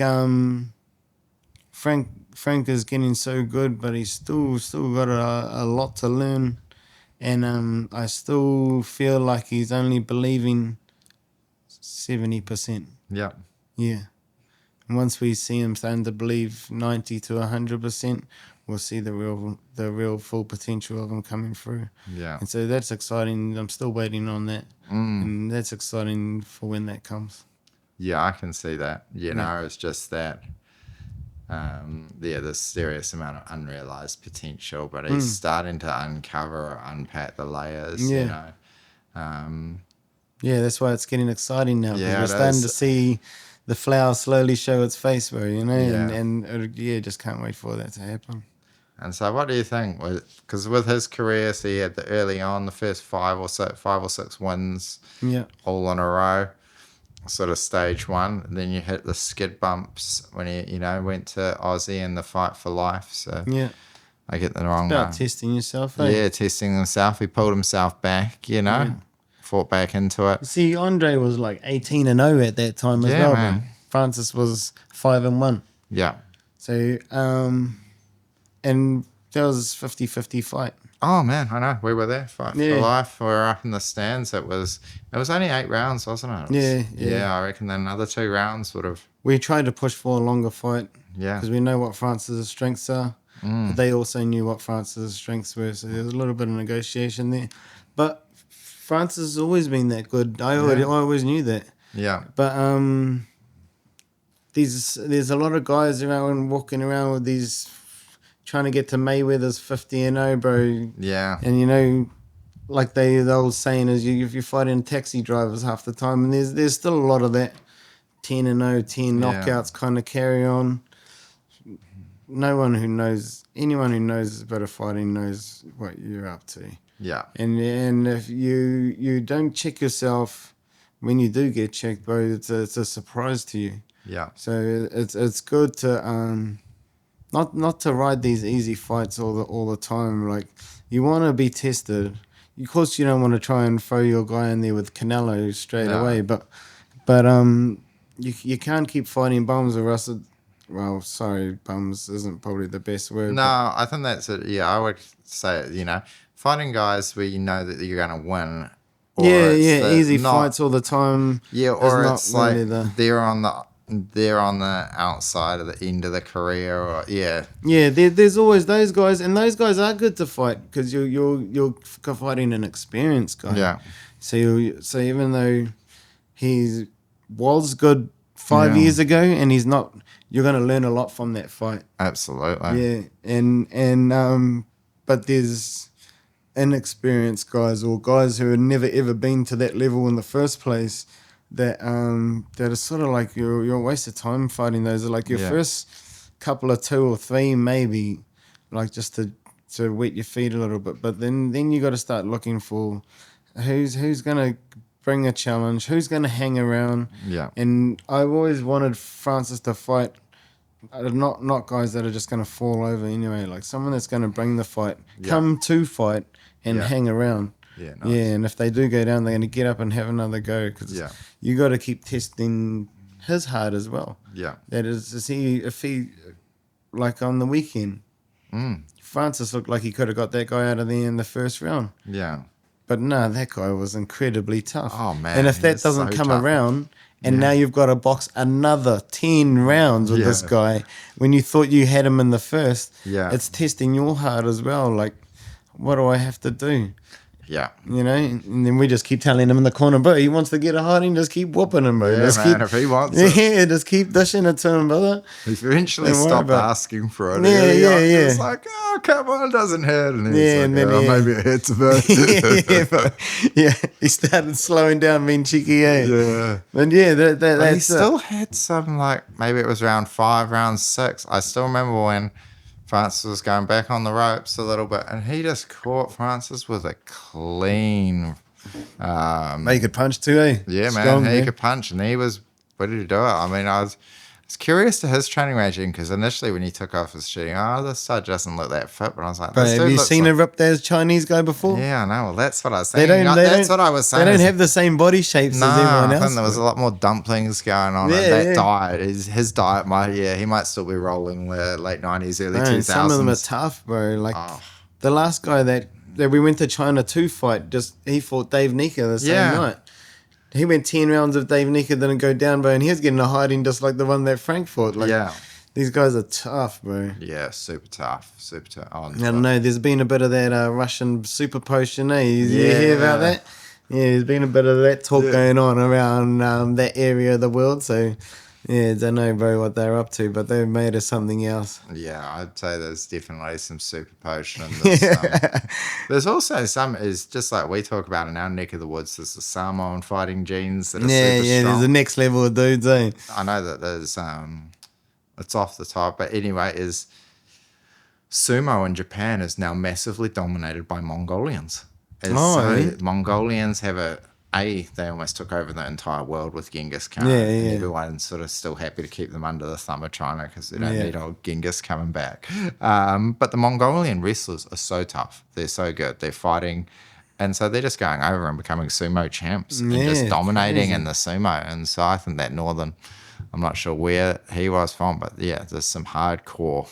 Frank is getting so good, but he's still got a lot to learn, and I still feel like he's only believing 70%. Yeah. Yeah. And once we see him starting to believe 90 to 100%, we'll see the real full potential of him coming through. Yeah. And so that's exciting. I'm still waiting on that. And that's exciting for when that comes. Yeah, I can see that. You know, it's just that, there's serious amount of unrealized potential, but he's starting to uncover or unpack the layers, you know. Yeah, that's why it's getting exciting now. Yeah, we're starting to see the flower slowly show its face, bro, you know, and just can't wait for that to happen. And so what do you think? Because with his career, so he had early on the first 5 or 6 wins all in a row, sort of stage 1. And then you hit the skid bumps when he, went to Aussie and the fight for life. So I get the wrong one. About testing yourself, eh? Yeah, testing himself. He pulled himself back, fought back into it. See, Andre was like 18-0 at that time as well, man. Francis was 5-1. Yeah. So, and that was 50-50 fight. Oh man, I know. We were there, fight for life. We were up in the stands. It was only 8 rounds, wasn't it? Yeah. I reckon then another 2 rounds would have. We tried to push for a longer fight. Yeah. Because we know what Francis' strengths are. But they also knew what Francis' strengths were. So there was a little bit of negotiation there. But Francis has always been that good. I always knew that. Yeah. But there's a lot of guys around walking around with these trying to get to Mayweather's 50-0, bro. Yeah. And like the old saying is, if you're fighting taxi drivers half the time, and there's still a lot of that 10-0, 10 knockouts kind of carry on. Anyone who knows a bit of fighting knows what you're up to. Yeah. And if you don't check yourself when you do get checked, bro, it's a surprise to you. Yeah. So it's good to not to ride these easy fights all the time. Like, you want to be tested. Of course, you don't want to try and throw your guy in there with Canelo straight away, but you can't keep fighting bums or else. Well, sorry, bums isn't probably the best word. No, I think that's it. Yeah, I would say, fighting guys where you know that you're going to win. Easy fights all the time. Yeah, or it's like they're on the they're on the outside of the end of the career, or Yeah, there's always those guys, and those guys are good to fight because you're fighting an experienced guy. Yeah. So even though he was good 5 years ago, and he's not, you're going to learn a lot from that fight. Absolutely. Yeah, but there's inexperienced guys or guys who have never ever been to that level in the first place. That are sort of like you're a waste of time fighting those. Like your first couple of 2 or 3 maybe, like just to wet your feet a little bit. But then you got to start looking for who's gonna bring a challenge, who's gonna hang around. Yeah. And I've always wanted Francis to fight, not guys that are just gonna fall over anyway. Like someone that's gonna bring the fight, come to fight and hang around. Yeah, nice. Yeah, and if they do go down, they're going to get up and have another go because you got to keep testing his heart as well. Yeah. That is, if he, like on the weekend, Francis looked like he could have got that guy out of there in the first round. Yeah. But no, that guy was incredibly tough. Oh, man. And if that doesn't come around, and now you've got to box another 10 rounds with this guy when you thought you had him in the first, it's testing your heart as well. Like, what do I have to do? Yeah. You know, and then we just keep telling him in the corner, bro, he wants to get a hiding, just keep whooping him, bro. Yeah, just man, if he wants it. Yeah, just keep dishing it to him, brother. He eventually stopped asking for it. Yeah. It's like, oh, come on, it doesn't hurt. And he's like, and then, maybe it hurts a bit. He started slowing down, being cheeky, eh? Yeah. And that's he still had some, like, maybe it was round 5, round 6. I still remember when Francis was going back on the ropes a little bit, and he just caught Francis with a clean. He could punch too, eh? Yeah, Strong, man. He could punch, and he was ready to do it. I mean, I was curious to his training regime because initially when he took off his shooting, this side doesn't look that fit. But I was like, bro, have you seen a ripped ass Chinese guy before? Yeah, I know. Well, that's what I was saying. That's what I was saying. They don't have the same body shapes as everyone else. I think there was a lot more dumplings going on. That diet, his diet he might still be rolling the late 90s, early 2000s. Some of them are tough, bro. Like the last guy that we went to China to fight, he fought Dave Nika the same night. He went 10 rounds of Dave Nika, didn't go down, bro, and he was getting a hiding just like the one that Frank fought. Like, these guys are tough, bro. Yeah, super tough. Oh, I don't know, there's been a bit of that Russian super potion, eh? You hear about that? Yeah, there's been a bit of that talk going on around that area of the world, so... Yeah, I don't know, bro, what they're up to, but they've made us something else. Yeah, I'd say there's definitely some super potion in this. There's also some, is just like we talk about in our neck of the woods, there's the Samoan fighting genes that are super strong. There's the next level of dudes, eh? I know that there's, it's off the top, but anyway, is sumo in Japan is now massively dominated by Mongolians. Mongolians have they almost took over the entire world with Genghis Khan. And everyone's sort of still happy to keep them under the thumb of China because they don't need old Genghis coming back. But the Mongolian wrestlers are so tough. They're so good. They're fighting. And so they're just going over and becoming sumo champs and just dominating in the sumo. And so I think that Northern, I'm not sure where he was from, but there's some hardcore.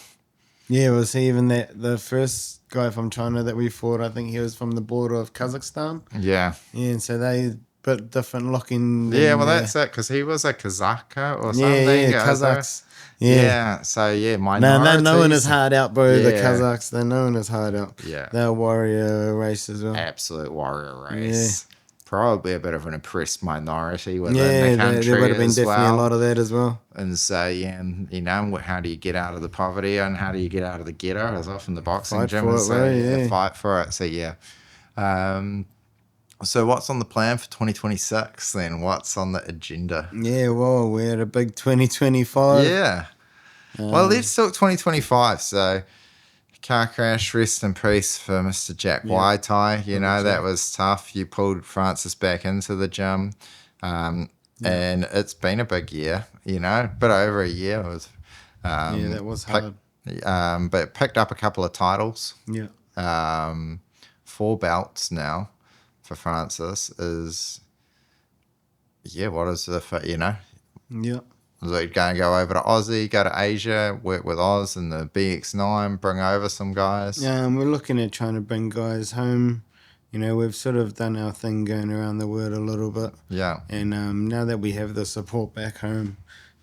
Yeah, was he even the first guy from China that we fought? I think he was from the border of Kazakhstan. Yeah. Yeah, and so they bit different looking. Yeah, well, that's it, because he was a Kazakh or something. Yeah, Kazakhs. Minorities. They're knowing his heart out, bro. The Kazakhs, they're knowing his heart out. Yeah. They're a warrior race as well. Absolute warrior race. Yeah. Probably a bit of an oppressed minority within the country. There would have been definitely a lot of that as well. And so, and how do you get out of the poverty and how do you get out of the ghetto? As often the boxing gym is fight for it. So, so what's on the plan for 2026 then? What's on the agenda? Yeah, well, we're at a big 2025. Yeah. Well, let's talk 2025. So, car crash, rest in peace for Mr. Jack Waitai. That was tough. You pulled Francis back into the gym. And it's been a big year, a bit over a year. It was, that was hard. But picked up a couple of titles. Yeah. 4 belts now for Francis is, what is the, Yeah. So you're going to go over to Aussie, go to Asia, work with Oz and the BX9, bring over some guys. Yeah, and we're looking at trying to bring guys home. We've sort of done our thing going around the world a little bit. Yeah. And now that we have the support back home,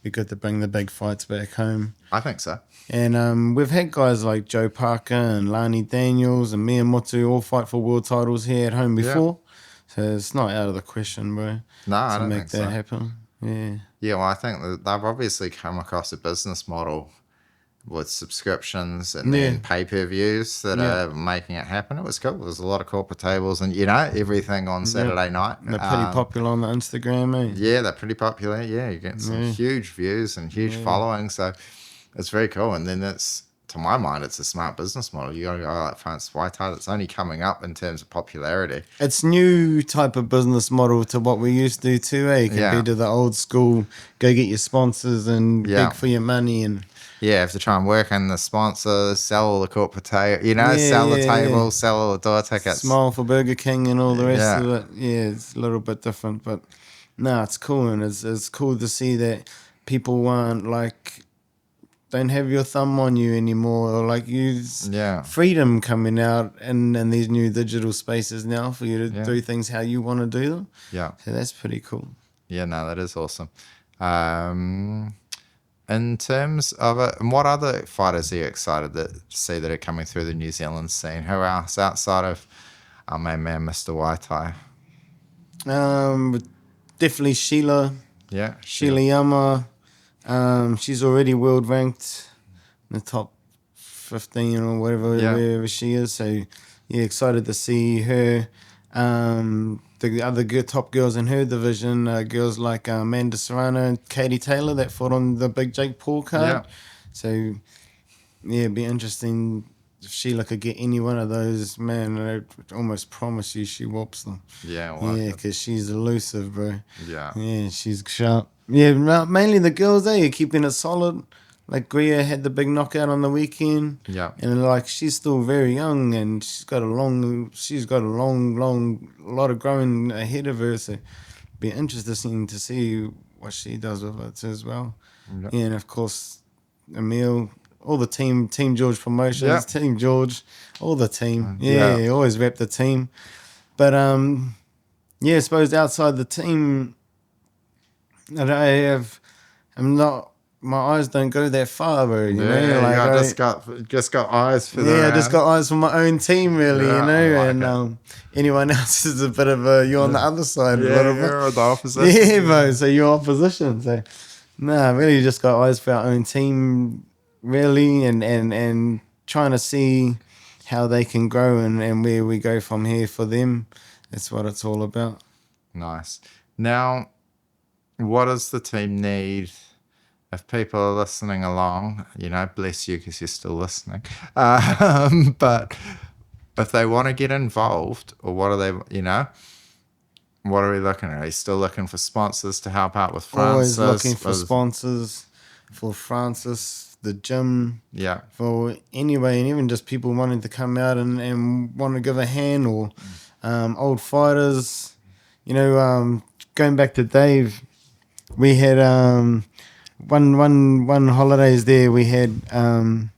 be good to bring the big fights back home. I think so. And we've had guys like Joe Parker and Lani Daniels and Miyamoto all fight for world titles here at home before. So it's not out of the question, bro. No, I to don't make think that so. happen. Yeah. Yeah, well, I think that they've obviously come across a business model with subscriptions and then pay-per-views that are making it happen. It was cool. There's a lot of corporate tables and, everything on Saturday night. They're pretty popular on the Instagram, eh? Yeah, they're pretty popular. Yeah, you get some huge views and huge following. So it's very cool. And then it's, to my mind, it's a smart business model. You got to go like France Waitai. It's only coming up in terms of popularity. It's new type of business model to what we used to do too, eh? Compared to the old school, go get your sponsors and beg for your money and... Yeah, have to try and work in the sponsors, sell all the corporate sell the table, sell all the door tickets. Smile for Burger King and all the rest of it. Yeah, it's a little bit different, but no, it's cool. And it's cool to see that people aren't like, don't have your thumb on you anymore, or like use freedom coming out in these new digital spaces now for you to do things how you want to do them. Yeah. So that's pretty cool. Yeah, no, that is awesome. In terms of it, and what other fighters are you excited to see that are coming through the New Zealand scene? Who else outside of our main man, Mr. Waitai? Definitely Sheila. Yeah. Sheila Yama. She's already world ranked in the top 15 or wherever she is. So, yeah, excited to see her. The other top girls in her division, girls like Amanda Serrano and Katie Taylor that fought on the big Jake Paul card. Yeah. So, yeah, it'd be interesting if Sheila could get any one of those. Man, I almost promise you she whoops them. Yeah, well, yeah, because she's elusive, bro. Yeah. Yeah, she's sharp. Yeah, mainly the girls, keeping it solid. Like Gria had the big knockout on the weekend. Yeah. And like she's still very young and she's got a long lot of growing ahead of her. So be interesting to see what she does with it as well. Yep. Yeah, and of course Emil, all the Team George promotions, Team George, all the team. Always rep the team. But I suppose outside the team my eyes don't go that far, bro. You know, like I just got eyes for that. I just got eyes for my own team, really. Anyone else is a bit of you're on the other side, a little bit. You're the opposite. Yeah, bro. So you're opposition. So really just got eyes for our own team, really, and trying to see how they can grow and where we go from here for them. That's what it's all about. Nice. Now, what does the team need? If people are listening along, bless you because you're still listening. But if they want to get involved, or what are they, what are we looking at? Are you still looking for sponsors to help out with Francis? Always looking for sponsors for Francis, the gym. Yeah. For anyway, and even just people wanting to come out and want to give a hand, or old fighters. Going back to Dave, we had one holidays there. We had there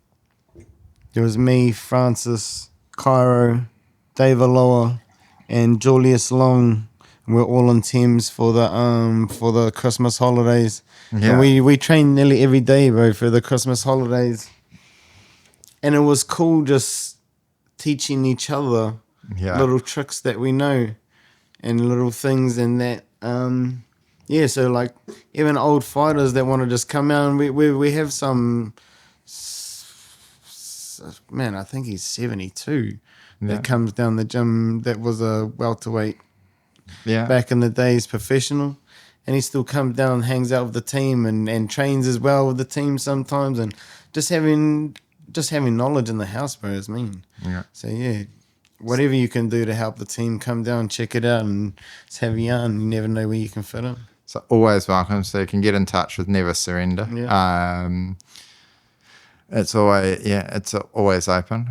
was me, Francis, Cairo, Dave Aloha, and Julius Long. We're all on teams for the Christmas holidays. Yeah. And we trained nearly every day, bro, for the Christmas holidays. And it was cool just teaching each other little tricks that we know and little things and that. So like even old fighters that want to just come out, and we have some, man, I think he's 72 that comes down the gym that was a welterweight back in the days, professional, and he still comes down and hangs out with the team and trains as well with the team sometimes, and just having knowledge in the house, bro, is mean. Yeah. So whatever you can do to help the team, come down, check it out, and just have a yarn. You never know where you can fit in. So always welcome. So you can get in touch with Never Surrender. Yeah. It's always open.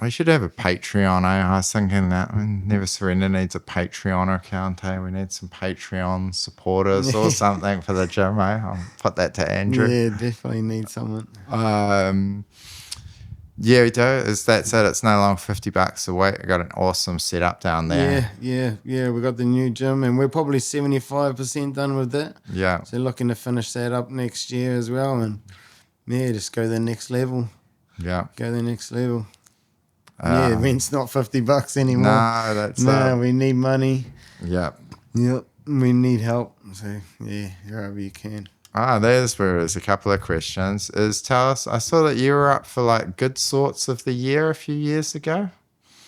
We should have a Patreon. I was thinking that Never Surrender needs a Patreon account. We need some Patreon supporters or something for the gym. I'll put that to Andrew. Yeah, definitely need someone. Yeah, we do. That's it. It's no longer $50 a week. I got an awesome setup down there. Yeah. We got the new gym, and we're probably 75% done with that. Yeah. So looking to finish that up next year as well, and just go to the next level. Yeah. Go to the next level. Rent's not $50 anymore. No, that's we need money. Yeah. Yep, we need help. So however you can. There's where there's a couple of questions. Tell us, I saw that you were up for like Good Sorts of the Year a few years ago.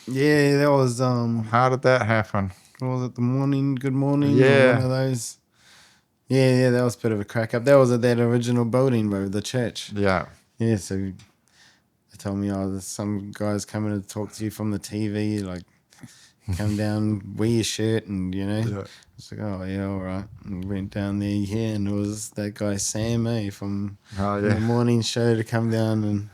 Yeah, that was How did that happen? what was it, Good Morning? Yeah. Or one of those. Yeah, that was a bit of a crack up. That was at that original building, bro, the church. Yeah. Yeah, so they told me, there's some guys coming to talk to you from the TV, like, come down, wear your shirt, and, Yeah. It's like, oh, yeah, all right. And went down there, and it was that guy Sam, from the morning show to come down, and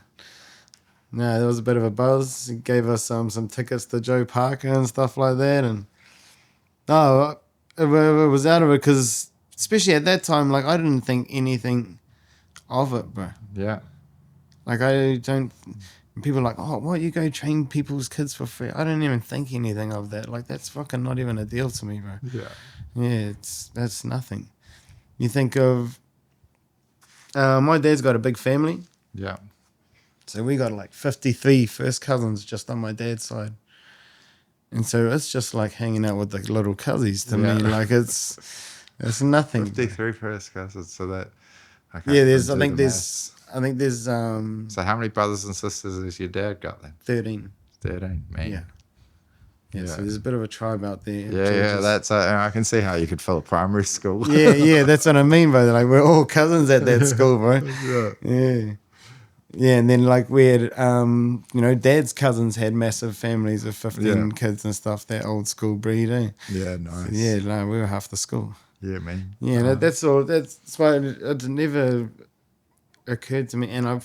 there was a bit of a buzz. He gave us some tickets to Joe Parker and stuff like that, and it was out of it, because especially at that time, like, I didn't think anything of it, bro. Yeah. Like, I don't... People are like, what, you go train people's kids for free? I don't even think anything of that. Like, that's fucking not even a deal to me, bro. Yeah. Yeah, that's nothing. You think of... my dad's got a big family. Yeah. So we got like 53 first cousins just on my dad's side. And so it's just like hanging out with the little cousins to me. Like, it's nothing. 53 first cousins, so that... I think there's So how many brothers and sisters has your dad got then? 13. 13, man. Yeah, so there's a bit of a tribe out there. Yeah, that's I can see how you could fill a primary school. Yeah, that's what I mean by that. Like, we're all cousins at that school, bro. Yeah, and then like we had, Dad's cousins had massive families of 15 kids and stuff. That old school breed, Yeah, nice. So, we were half the school. Yeah, man. Yeah, that's all. That's why it never occurred to me, and I'm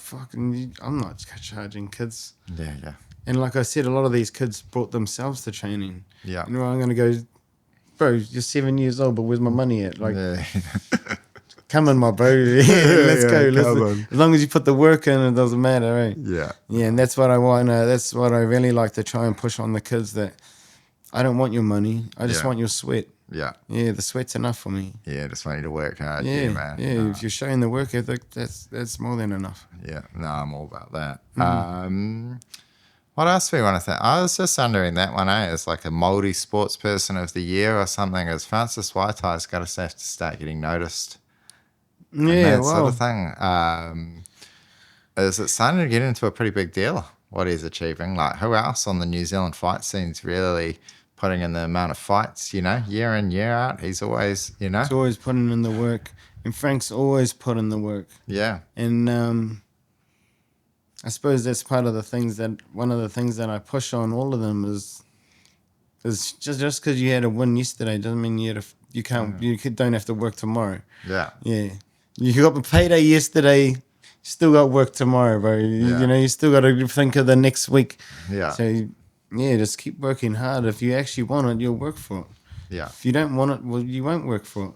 not charging kids. Yeah. And like I said, a lot of these kids brought themselves to training. Yeah. I'm going to go, bro, you're 7 years old, but where's my money at? Like, come on, my bro. Let's go. As long as you put the work in, it doesn't matter, right? Yeah. Yeah, and that's what I want. That's what I really like to try and push on the kids, that I don't want your money. I just want your sweat. Yeah. Yeah, the sweat's enough for me. Yeah, just want you to work hard. Yeah, man. Yeah, if you're showing the work ethic, that's more than enough. Yeah, no, I'm all about that. What else do we want to think? I was just wondering that one, as like a Māori sports person of the year or something, as Francis Waitai's got to have to start getting noticed. Yeah, sort of thing. Is it starting to get into a pretty big deal, what he's achieving? Like, who else on the New Zealand fight scene's really putting in the amount of fights, year in, year out? He's always, He's always putting in the work. And Frank's always put in the work. Yeah. And I suppose that's one of the things that I push on all of them is just because you had a win yesterday doesn't mean you don't have to work tomorrow. Yeah. Yeah. You got the payday yesterday, you still got work tomorrow, bro. You still got to think of the next week. Yeah. So, just keep working hard. If you actually want it, you'll work for it. Yeah. If you don't want it, well, you won't work for it.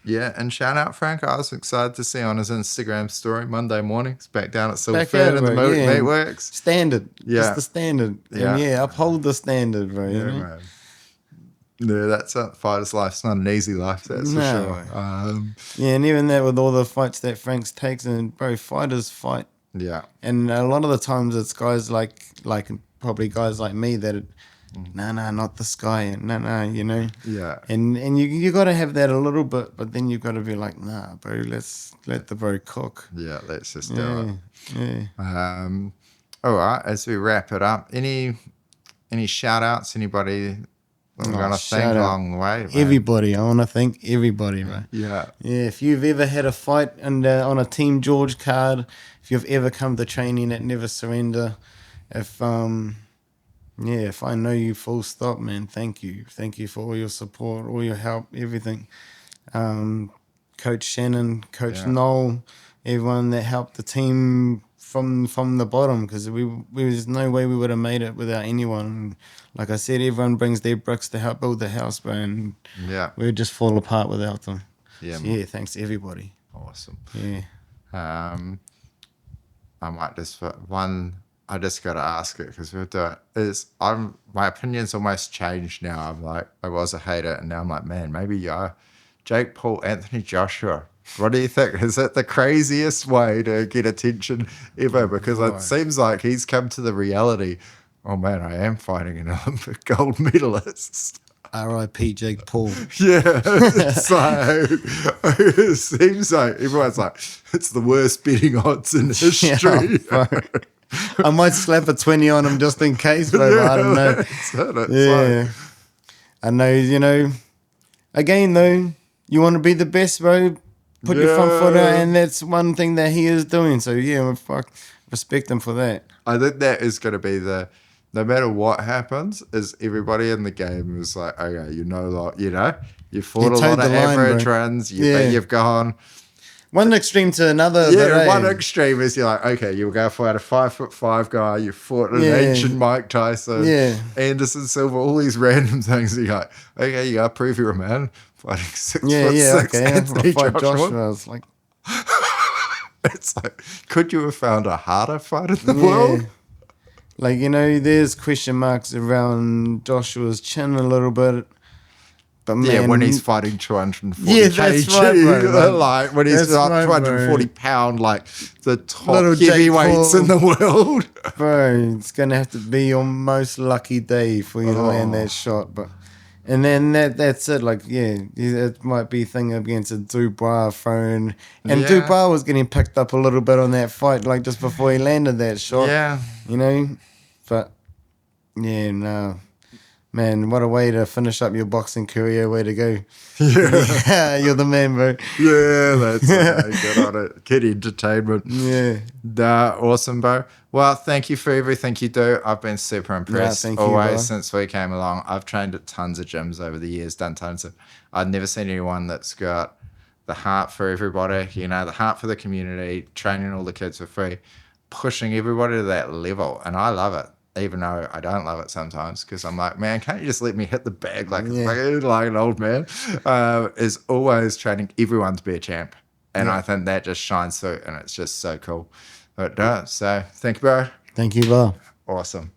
Yeah, and shout out Frank. I was excited to see on his Instagram story Monday mornings back down at Silverford in the Meatworks. Standard. Yeah. It's the standard. Yeah. And uphold the standard, bro. Yeah, man. Yeah, that's a fighter's life. It's not an easy life, that's for sure. And even that with all the fights that Frank's takes, and bro, fighters fight. Yeah. And a lot of the times it's guys like probably guys like me that, not this guy, Yeah. And you got to have that a little bit, but then you've got to be like, nah, bro, let's let the bro cook. Yeah, let's just do it. Yeah. All right, as we wrap it up, any shout outs, anybody I'm going to thank along the way? Man? Everybody. I want to thank everybody, bro. Yeah. Yeah, if you've ever had a fight and on a Team George card, if you've ever come to training at Never Surrender, if I know you full stop, man, thank you. Thank you for all your support, all your help, everything. Coach Shannon, Coach Noel, everyone that helped the team from the bottom, because there's no way we would have made it without anyone. Like I said, everyone brings their bricks to help build the house, bro, and we'd just fall apart without them. Yeah, so, thanks to everybody. Awesome. Yeah. I might just put one I just got to ask it because we'll do it. My opinion's almost changed now. I'm like, I was a hater, and now I'm like, man, maybe Jake Paul, Anthony Joshua. What do you think? Is it the craziest way to get attention ever? Because it seems like he's come to the reality, oh man, I am fighting an Olympic gold medalist. R.I.P. Jake Paul. Yeah. So it seems like everyone's like, it's the worst betting odds in history. Yeah, I might slap a 20 on him just in case, bro. But I don't know. Yeah. I know, again, though, you want to be the best, bro. Put your front foot out, and that's one thing that he is doing. So, yeah, respect him for that. I think that is going to be no matter what happens, is everybody in the game is like, okay, you fought a lot of average runs, you've gone. One extreme to another. Yeah, one extreme is you're like, okay, you'll go fight a 5'5" guy, you fought an ancient Mike Tyson, Anderson Silva, all these random things. You're like, okay, you gotta prove you're a man. Fighting 6'6" Anthony Joshua. I was like, it's like, could you have found a harder fight in the world? Like, there's question marks around Joshua's chin a little bit. But man, when he's fighting 240 kg, that's right, bro. Like when he's like 240 pound, like the top Little heavyweights in the world. Bro, it's gonna have to be your most lucky day for you to land that shot. And then that's it. Like, it might be a thing against a Dubois phone. And Dubois was getting picked up a little bit on that fight, like just before he landed that shot. Yeah. But no. Man, what a way to finish up your boxing career. Way to go. Yeah. You're the man, bro. Yeah, that's it. Get on it. Get entertainment. Yeah. Awesome, bro. Well, thank you for everything you do. I've been super impressed always since we came along. I've trained at tons of gyms over the years, done tons of. I've never seen anyone that's got the heart for everybody, the heart for the community, training all the kids for free, pushing everybody to that level. And I love it. Even though I don't love it sometimes because I'm like, man, can't you just let me hit the bag like an old man? Is always training everyone to be a champ. And I think that just shines through and it's just so cool. But so thank you, bro. Thank you, bro. Awesome.